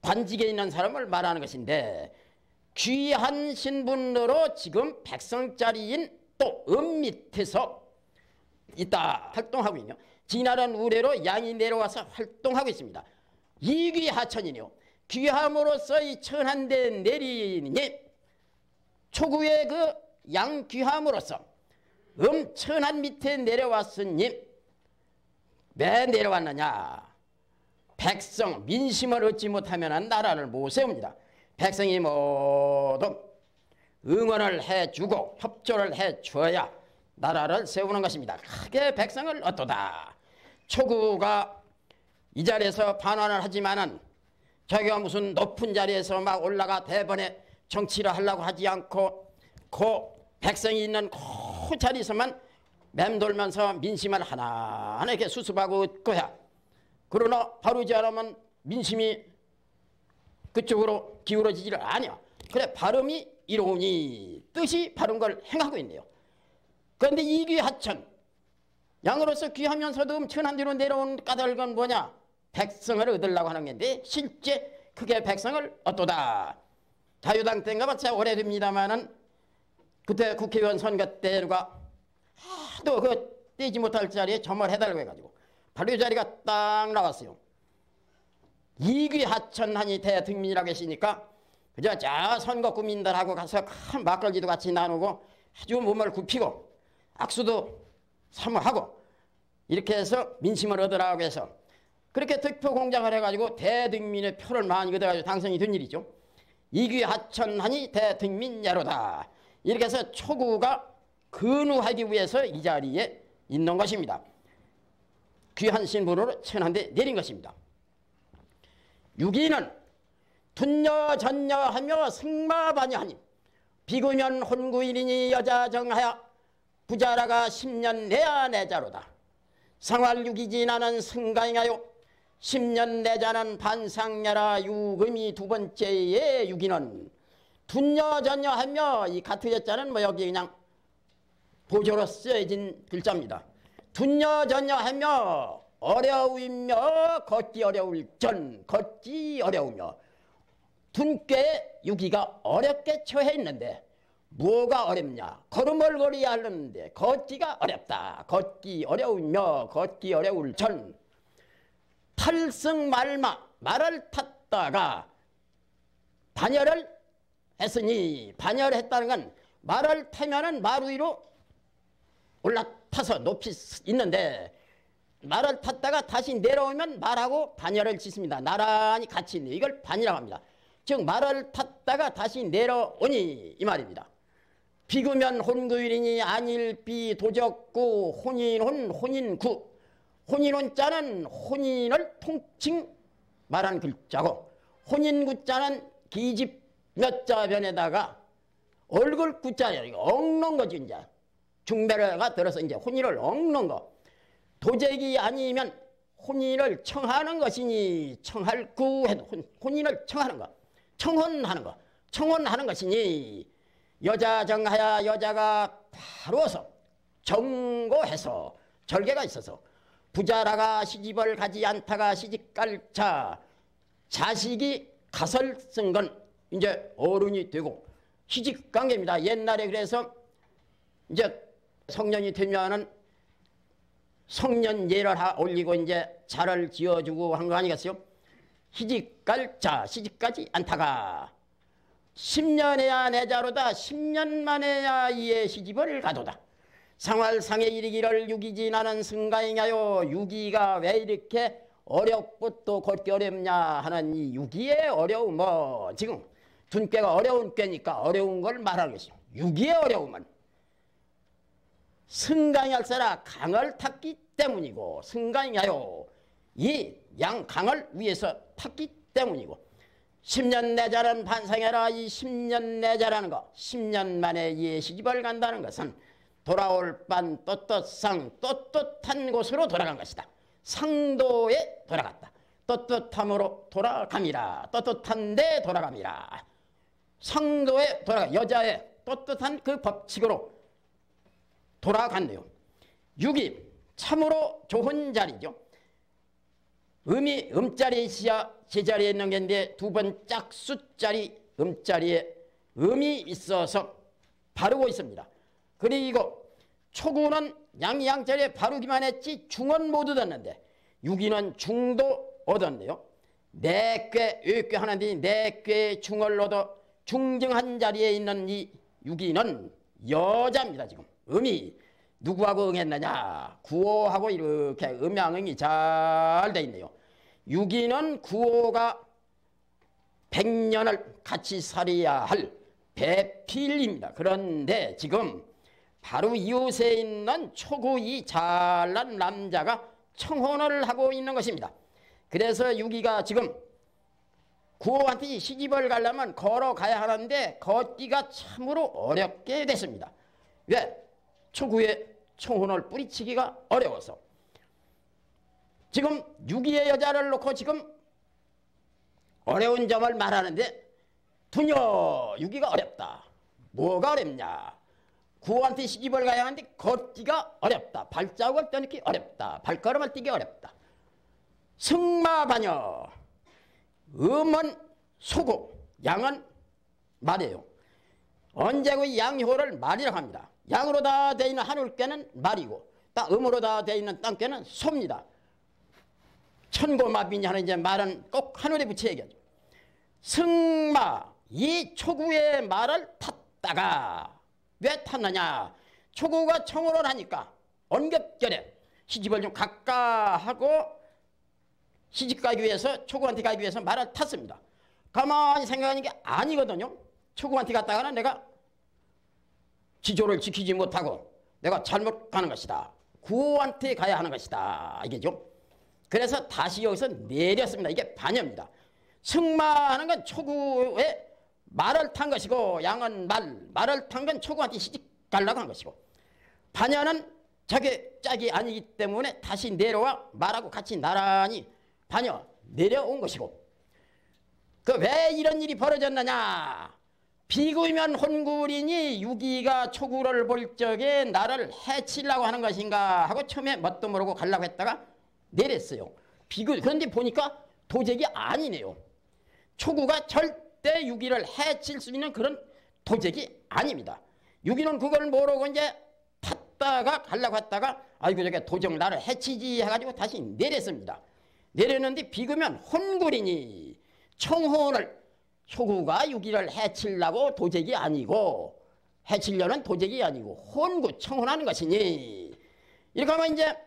관직에 있는 사람을 말하는 것인데 귀한 신분으로 지금 백성짜리인 또 음 밑에서 있다 활동하고 있냐. 진화란 우레로 양이 내려와서 활동하고 있습니다. 이귀하천이요. 귀함으로써 이 천한대 내리니 초구의 그 양귀함으로써 천한 밑에 내려왔으니 왜 내려왔느냐. 백성 민심을 얻지 못하면 나라를 못 세웁니다. 백성이 모두 응원을 해주고 협조를 해줘야 나라를 세우는 것입니다. 크게 백성을 얻도다. 초구가 이 자리에서 반환을 하지만은 자기가 무슨 높은 자리에서 막 올라가 대번에 정치를 하려고 하지 않고 그 백성이 있는 그 자리에서만 맴돌면서 민심을 하나하나 이렇게 수습하고 얻고야. 그러나 바르지 않으면 민심이 그쪽으로 기울어지지를 않아. 그래 발음이 이로우니 뜻이 바른 걸 행하고 있네요. 그런데 이귀하천 양으로서 귀하면서도 천한 뒤로 내려온 까닭은 뭐냐. 백성을 얻으려고 하는 건데 실제 크게 백성을 얻도다. 자유당 때인가 봤자 오래됩니다마는 그때 국회의원 선거 때가 하도 그 떼지 못할 자리에 점을 해달라고 해가지고 바로 이 자리가 딱 나왔어요. 이귀하천하니 대등민이라고 했으니까 그저 저 선거 구민들하고 가서 큰 막걸리도 같이 나누고 아주 몸을 굽히고 악수도 사모하고 이렇게 해서 민심을 얻으라고 해서 그렇게 득표 공작을 해가지고 대등민의 표를 많이 얻어가지고 당선이 된 일이죠. 이귀하천하니 대등민야로다. 이렇게 해서 초구가 근우하기 위해서 이 자리에 있는 것입니다. 귀한 신분으로 천한대 내린 것입니다. 유기는 둔여전여하며 승마반여하니 비구면 혼구일이니 여자 정하여 부자라가 10년 내야 내자로다. 상활유기지 나는 승가잉하여 10년 내자는 반상야라. 유금이 두 번째의 유기는 둔여전여하며 이 같은 여자는 뭐 여기 그냥 보조로 쓰여진 글자입니다. 둔여전여하며 어려우며 걷기 어려울 전 걷기 어려우며 둔께 유기가 어렵게 처해 있는데 뭐가 어렵냐. 걸음을 걸어야 하는데 걷기가 어렵다. 걷기 어려우며 걷기 어려울 전 탈승말마 말을 탔다가 반열을 했으니 반열했다는 건 말을 타면은 말 위로 올라타서 높이 있는데 말을 탔다가 다시 내려오면 말하고 반열을 짓습니다. 나란히 같이 있는 이걸 반이라고 합니다. 즉 말을 탔다가 다시 내려오니 이 말입니다. 비구면 혼구일이니 안일비 도적구 혼인혼 혼인구. 혼인혼자는 혼인을 통칭 말한 글자고 혼인구자는 기집 몇 자변에다가 얼굴 구자를 엉는 거지. 이제 중매가 들어서 이제 혼인을 엉는 거. 도적이 아니면 혼인을 청하는 것이니 청할 구해도 혼인을 청하는 거. 청혼하는 거. 청혼하는 것이니 여자 정하야 여자가 바로서 정고해서 절개가 있어서 부자라가 시집을 가지 않다가 시집갈자 자식이 가설 쓴 건 이제 어른이 되고 시집관계입니다. 옛날에 그래서 이제 성년이 되면은 성년예를 올리고 이제 자를 지어주고 한 거 아니겠어요? 시집갈자 시집가지 않다가 10년에야 내자로다. 10년 만에야 이에 시집을 가도다. 상활상에 이르기를 유기지 나는 승가잉하여 유기가 왜 이렇게 어렵고 걷기 어렵냐 하는 이 유기의 어려움은 지금 둔꾀가 어려운 꾀니까 어려운 걸 말하는 것이요. 유기의 어려움은 승강이 할세라 강을 탔기 때문이고, 승강이하여 이 양강을 위해서 탔기 때문이고, 10년 내자는 반상해라. 이 10년 내자라는 거, 10년 만에 이 시집을 간다는 것은 돌아올 반 떳떳상 떳떳한 곳으로 돌아간 것이다. 상도에 돌아갔다. 떳떳함으로 돌아갑니다. 떳떳한 데 돌아갑니다. 상도에 돌아가, 여자의 떳떳한 그 법칙으로 돌아갔네요. 6이 참으로 좋은 자리죠. 음이 음자리 제자리에 있는 게인데 두 번 짝수자리 음자리에 음이 있어서 바르고 있습니다. 그리고 초구는 양자리에 바르기만 했지 중은 못 얻었는데 6위는 중도 얻었네요. 내꾀 의꾀 하나인데 내꾀 중을 얻어 중정한 자리에 있는 이 6위는 여자입니다. 지금 음이 누구하고 응했느냐, 구호하고 이렇게 음양응이 잘 돼 있네요. 6위는 구호가 100년을 같이 살아야 할 배필입니다. 그런데 지금 바로 이웃에 있는 초구이 잘난 남자가 청혼을 하고 있는 것입니다. 그래서 6위가 지금 구호한테 시집을 가려면 걸어가야 하는데 걷기가 참으로 어렵게 됐습니다. 왜? 초구의 청혼을 뿌리치기가 어려워서. 지금 6위의 여자를 놓고 지금 어려운 점을 말하는데 두녀 6위가 어렵다. 뭐가 어렵냐? 구호한테 시집을 가야 하는데 걷기가 어렵다. 발자국을 떠넣기 어렵다. 발걸음을 뛰기 어렵다. 승마반여, 음은 소고, 양은 말이에요. 언제고 양효를 말이라고 합니다. 양으로 다 되어 있는 하늘께는 말이고, 음으로 다 되어 있는 땅께는 소입니다. 천고마비니 하는 이제 말은 꼭 하늘에 붙여 얘기하죠. 승마, 이 초구의 말을 탔다가 왜 탔느냐? 초구가 청혼을 하니까 언급결에 시집을 좀 가까하고 시집 가기 위해서 초구한테 가기 위해서 말을 탔습니다. 가만히 생각하는 게 아니거든요. 초구한테 갔다가는 내가 지조를 지키지 못하고 내가 잘못 가는 것이다. 구호한테 가야 하는 것이다. 이게죠. 그래서 다시 여기서 내렸습니다. 이게 반여입니다. 승마하는 건 초구의 말을 탄 것이고, 양은 말을 탄 건 초구한테 시집 가려고 한 것이고, 반여는 자기 짝이 아니기 때문에 다시 내려와 말하고 같이 나란히 반여 내려온 것이고, 그 왜 이런 일이 벌어졌느냐? 비구이면 혼굴이니 6위가 초구를 볼 적에 나를 해치려고 하는 것인가 하고 처음에 뭣도 모르고 가려고 했다가 내렸어요. 그런데 보니까 도적이 아니네요. 초구가 절대 6위를 해칠 수 있는 그런 도적이 아닙니다. 6위는 그걸 모르고 이제 탔다가 가려고 했다가 아이고 저게 도적 나를 해치지 해가지고 다시 내렸습니다. 내렸는데 비구면 혼굴이니 청혼을 초구가 6위를 해치려고 도적이 아니고, 해치려는 도적이 아니고 혼구 청혼하는 것이니, 이렇게 하면 이제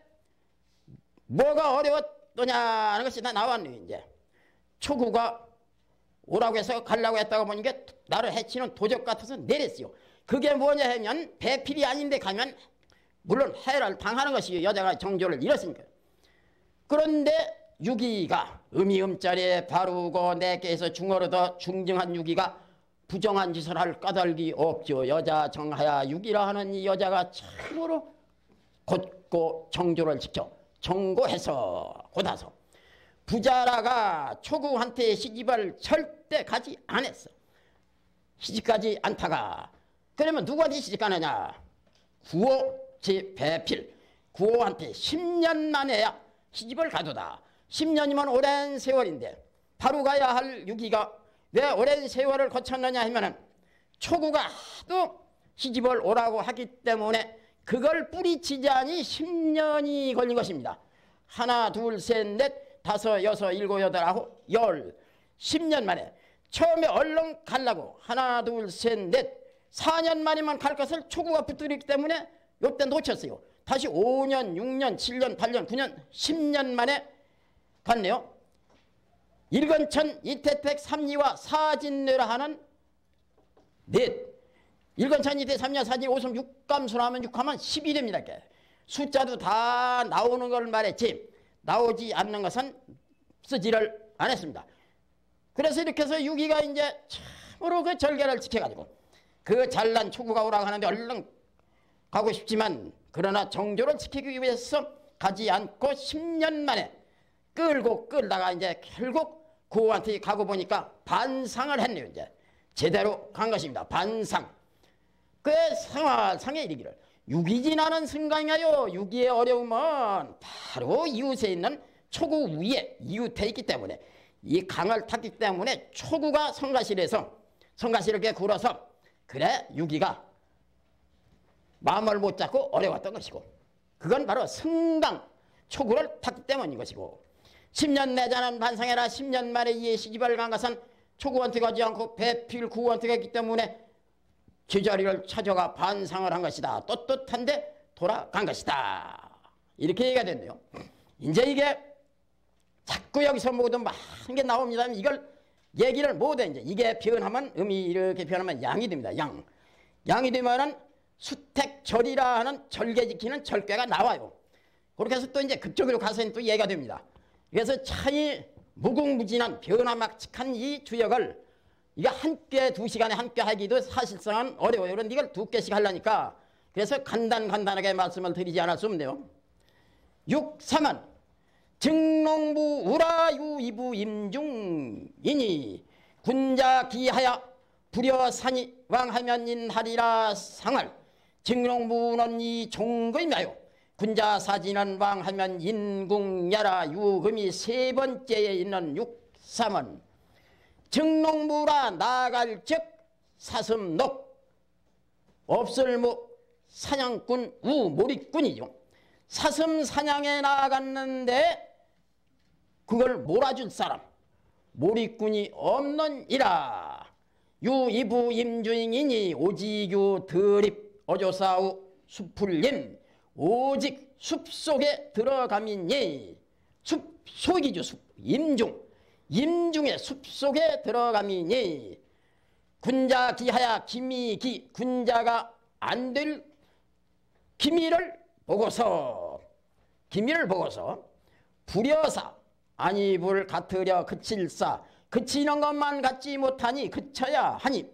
뭐가 어려웠더냐는 것이 다 나왔네요. 이제 초구가 오라고 해서 가려고 했다가 보니까 나를 해치는 도적 같아서 내렸어요. 그게 뭐냐 하면 배필이 아닌데 가면 물론 해를 당하는 것이요. 여자가 정조를 잃었으니까. 그런데 6위가 음이 음자리에 바르고 내께에서 중어로 더 중정한 6위가 부정한 짓을 할 까닭이 없죠. 여자 정하야 6위라 하는 이 여자가 참으로 곧고 정조를 지켜 정고해서 곧아서 부자라가 초구한테 시집을 절대 가지 않았어. 시집가지 않다가 그러면 누구한테 시집가느냐? 구호 제 배필 구호한테 10년 만에야 시집을 가도다. 10년이면 오랜 세월인데 바로 가야 할 6위가 왜 오랜 세월을 거쳤느냐 하면은 초구가 하도 시집을 오라고 하기 때문에 그걸 뿌리치자니 10년이 걸린 것입니다. 하나, 둘, 셋, 넷, 다섯, 여섯, 일곱, 여덟, 아홉, 열 10년 만에 처음에 얼른 가려고 하나, 둘, 셋, 넷 4년 만이면 갈 것을 초구가 붙들기 때문에 요때 놓쳤어요. 다시 5년, 6년, 7년, 8년, 9년, 10년 만에 갔네요. 일건천, 이태택, 삼리와 사진뇌라 하는 넷. 일건천, 이태, 삼리와 사진, 오섬, 육감수로 하면 6하면 11입니다. 숫자도 다 나오는 걸 말했지 나오지 않는 것은 쓰지를 않았습니다. 그래서 이렇게 해서 유기가 이제 참으로 그 절개를 지켜가지고 그 잘난 초구가 오라고 하는데 얼른 가고 싶지만 그러나 정조를 지키기 위해서 가지 않고 10년 만에 끌다가 이제 결국 구호한테 가고 보니까 반상을 했네요. 이제 제대로 간 것입니다. 반상. 그 상에 이르기를 유기지나는 승강이하여 유기의 어려움은 바로 이웃에 있는 초구 위에 이웃해 있기 때문에 이 강을 탔기 때문에 초구가 성가시에서 성가시를 이렇게 굴어서 그래 유기가 마음을 못 잡고 어려웠던 것이고 그건 바로 승강 초구를 탔기 때문인 것이고 10년 내자는 반상해라 10년 만에 이에 시집을 간 것은 초구한테 가지 않고 배필 구한테 갔기 때문에 제자리를 찾아가 반상을 한 것이다. 떳떳한데 돌아간 것이다. 이렇게 얘기가 됐네요. 이제 이게 자꾸 여기서 모든 많은 게 나옵니다. 이걸 얘기를 못해. 이제 이게 변하면 음이 이렇게 변하면 양이 됩니다. 양이 되면은 수택절이라 하는 절개 지키는 절개가 나와요. 그렇게 해서 또 이제 그쪽으로 가서 또 얘기가 됩니다. 그래서 차이 무궁무진한 변화막측한 이 주역을 이게 한 꽤 2시간에 한 꽤 하기도 사실상은 어려워요. 그런데 이걸 2개씩 하려니까 그래서 간단하게 말씀을 드리지 않을 수 없네요. 6.3은 증농부 우라유 이부 임중이니 군자 기하야 불여산이 왕하면 인하리라 상을 증농부는 이 종금이하여 군자 사진은 왕하면 인궁야라 유금이 세 번째에 있는 6.3은 증농부라 나갈 즉 사슴녹 없을무 사냥꾼 우몰이꾼이죠. 사슴 사냥에 나갔는데 그걸 몰아줄 사람 몰이꾼이 없는이라. 유이부 임주인이니 오지규 드립 어조사우 숲풀림 오직 숲속에 들어가미니 숲속이죠. 숲 임중의 숲속에 들어가미니 군자 기하야 기미기 군자가 안 될 기미를 보고서 불여사 아니 불 같으려 그칠사 그치는 것만 갖지 못하니 그쳐야 하니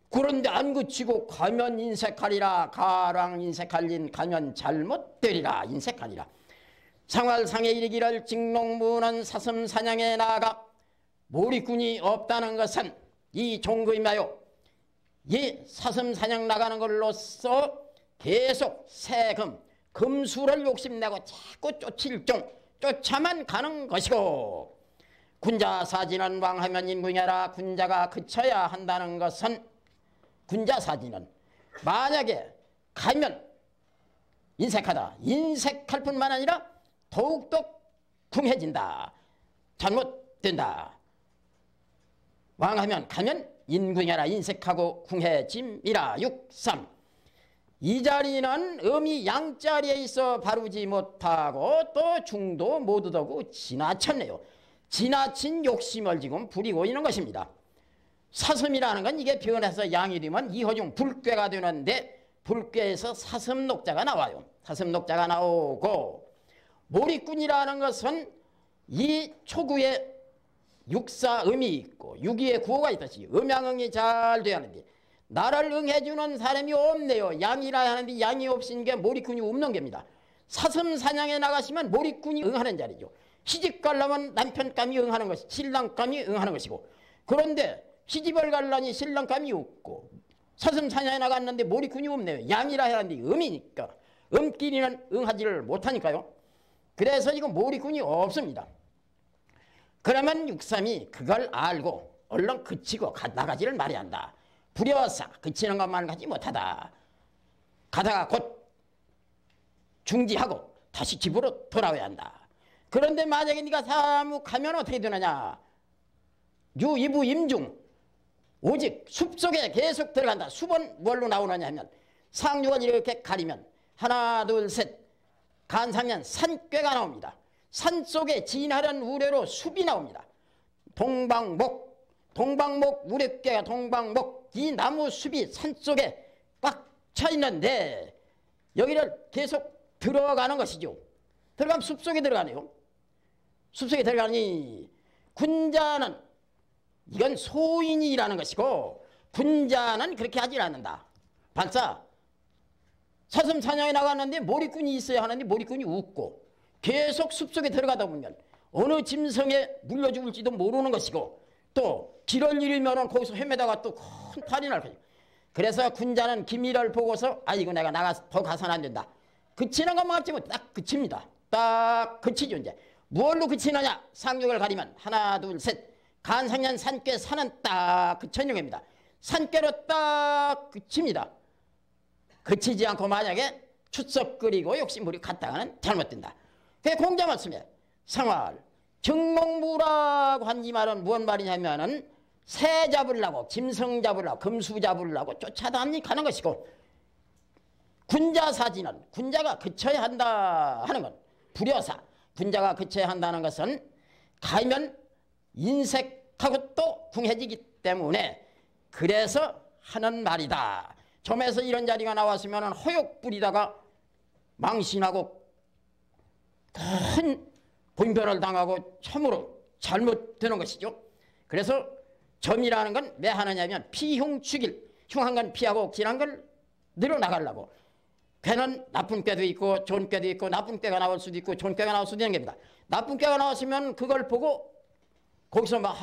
그런데 안 그치고 가면 인색하리라. 가랑 인색할린 가면 잘못되리라. 인색하리라. 상활상에 이르기를 직농부는 사슴 사냥에 나아가 몰이꾼이 없다는 것은 이 종금이하여 이 사슴 사냥 나가는 걸로써 계속 세금 금수를 욕심내고 자꾸 쫓아만 가는 것이고 군자 사진은 왕하면 인궁해라. 군자가 그쳐야 한다는 것은 군자 사진은 만약에 가면 인색하다. 인색할 뿐만 아니라 더욱더 궁해진다. 잘못된다. 왕하면 가면 인궁해라. 인색하고 궁해짐이라. 6.3 이 자리는 음이 양자리에 있어 바르지 못하고 또 중도 못 얻고 지나쳤네요. 지나친 욕심을 지금 부리고 있는 것입니다. 사슴이라는 건 이게 변해서 양이 되면 이호중 불괴가 되는데 불괴에서 사슴녹자가 나와요. 사슴녹자가 나오고 몰이꾼이라는 것은 이 초구에 육사음이 있고 유기의 구호가 있듯이 음양응이 잘 돼야 하는데 나를 응해주는 사람이 없네요. 양이라 하는데 양이 없인 게 몰이꾼이 없는 겁니다. 사슴 사냥에 나가시면 몰이꾼이 응하는 자리죠. 시집 가려면 남편감이 응하는 것이 신랑감이 응하는 것이고 그런데 시집을 가려니 신랑감이 없고 사슴 사냥에 나갔는데 몰이꾼이 없네요. 양이라 하는데 음이니까 음끼리는 응하지를 못하니까요. 그래서 이거 몰이꾼이 없습니다. 그러면 6.3이 그걸 알고 얼른 그치고 나가지를 말해야 한다. 불여사 그치는 것만 가지 못하다. 가다가 곧 중지하고 다시 집으로 돌아와야 한다. 그런데 만약에 네가 사무 가면 어떻게 되느냐. 유이부 임중 오직 숲속에 계속 들어간다. 숲은 뭘로 나오느냐 하면 상류를 이렇게 가리면 하나 둘 셋 간사면 산꾀가 나옵니다. 산속에 진하른 우레로 숲이 나옵니다. 동방목, 우레깨가 동방목, 이 나무 숲이 산속에 꽉 차 있는데 여기를 계속 들어가는 것이죠. 들어가면 숲속에 들어가네요. 숲속에 들어가니 군자는, 이건 소인이라는 것이고 군자는 그렇게 하질 않는다. 발사 사슴 사냥에 나갔는데 몰입꾼이 있어야 하는데 몰입꾼이 없고 계속 숲속에 들어가다 보면 어느 짐승에 물려 죽을지도 모르는 것이고 또 길을 잃으면 거기서 헤매다가 또 큰 탈이 날 것이고, 그래서 군자는 기미를 보고서 이거 내가 더 가서는 안 된다. 그치는 것만 같지만 딱 그칩니다. 딱 그치죠. 이제 무엇로 그치느냐? 상륙을 가리면 하나 둘 셋, 간상년 산께 산은 딱 그쳐있는 산께로 딱 그칩니다. 그치지 않고 만약에 추석거리고 욕심부리 갔다가는 잘못된다. 그 공자 말씀에 상활 정목무라고 한 이 말은 무슨 말이냐면은 새 잡으려고, 짐승 잡으려고, 금수 잡으려고 쫓아다니는 것이고, 군자사지는 군자가 그쳐야 한다 하는 건 불여사, 군자가 그쳐야 한다는 것은 가면 인색하고 또 궁해지기 때문에 그래서 하는 말이다. 점에서 이런 자리가 나왔으면 허욕 부리다가 망신하고 큰 분별을 당하고 참으로 잘못되는 것이죠. 그래서 점이라는 건 왜 하느냐면 피흉축일, 흉한 건 피하고 길한 걸 늘어나가려고. 괴는 나쁜 꾀도 있고 좋은 꾀도 있고, 나쁜 꾀가 나올 수도 있고 좋은 꾀가 나올 수도 있는 겁니다. 나쁜 꾀가 나왔으면 그걸 보고 거기서 막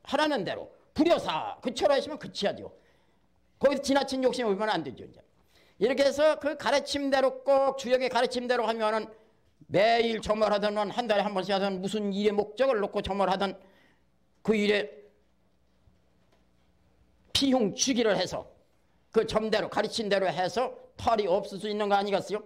하라는 대로 불여사 그쳐라 했으면 그쳐야죠. 거기서 지나친 욕심이 오면 안 되죠. 이제. 이렇게 해서 그 가르침대로 꼭 주역의 가르침대로 하면은 매일 점을하든 한 달에 한 번씩 하든 무슨 일의 목적을 놓고 점을하든 그 일에 피흉주기를 해서 그 점대로 가르친 대로 해서 탈이 없을 수 있는 거 아니겠어요?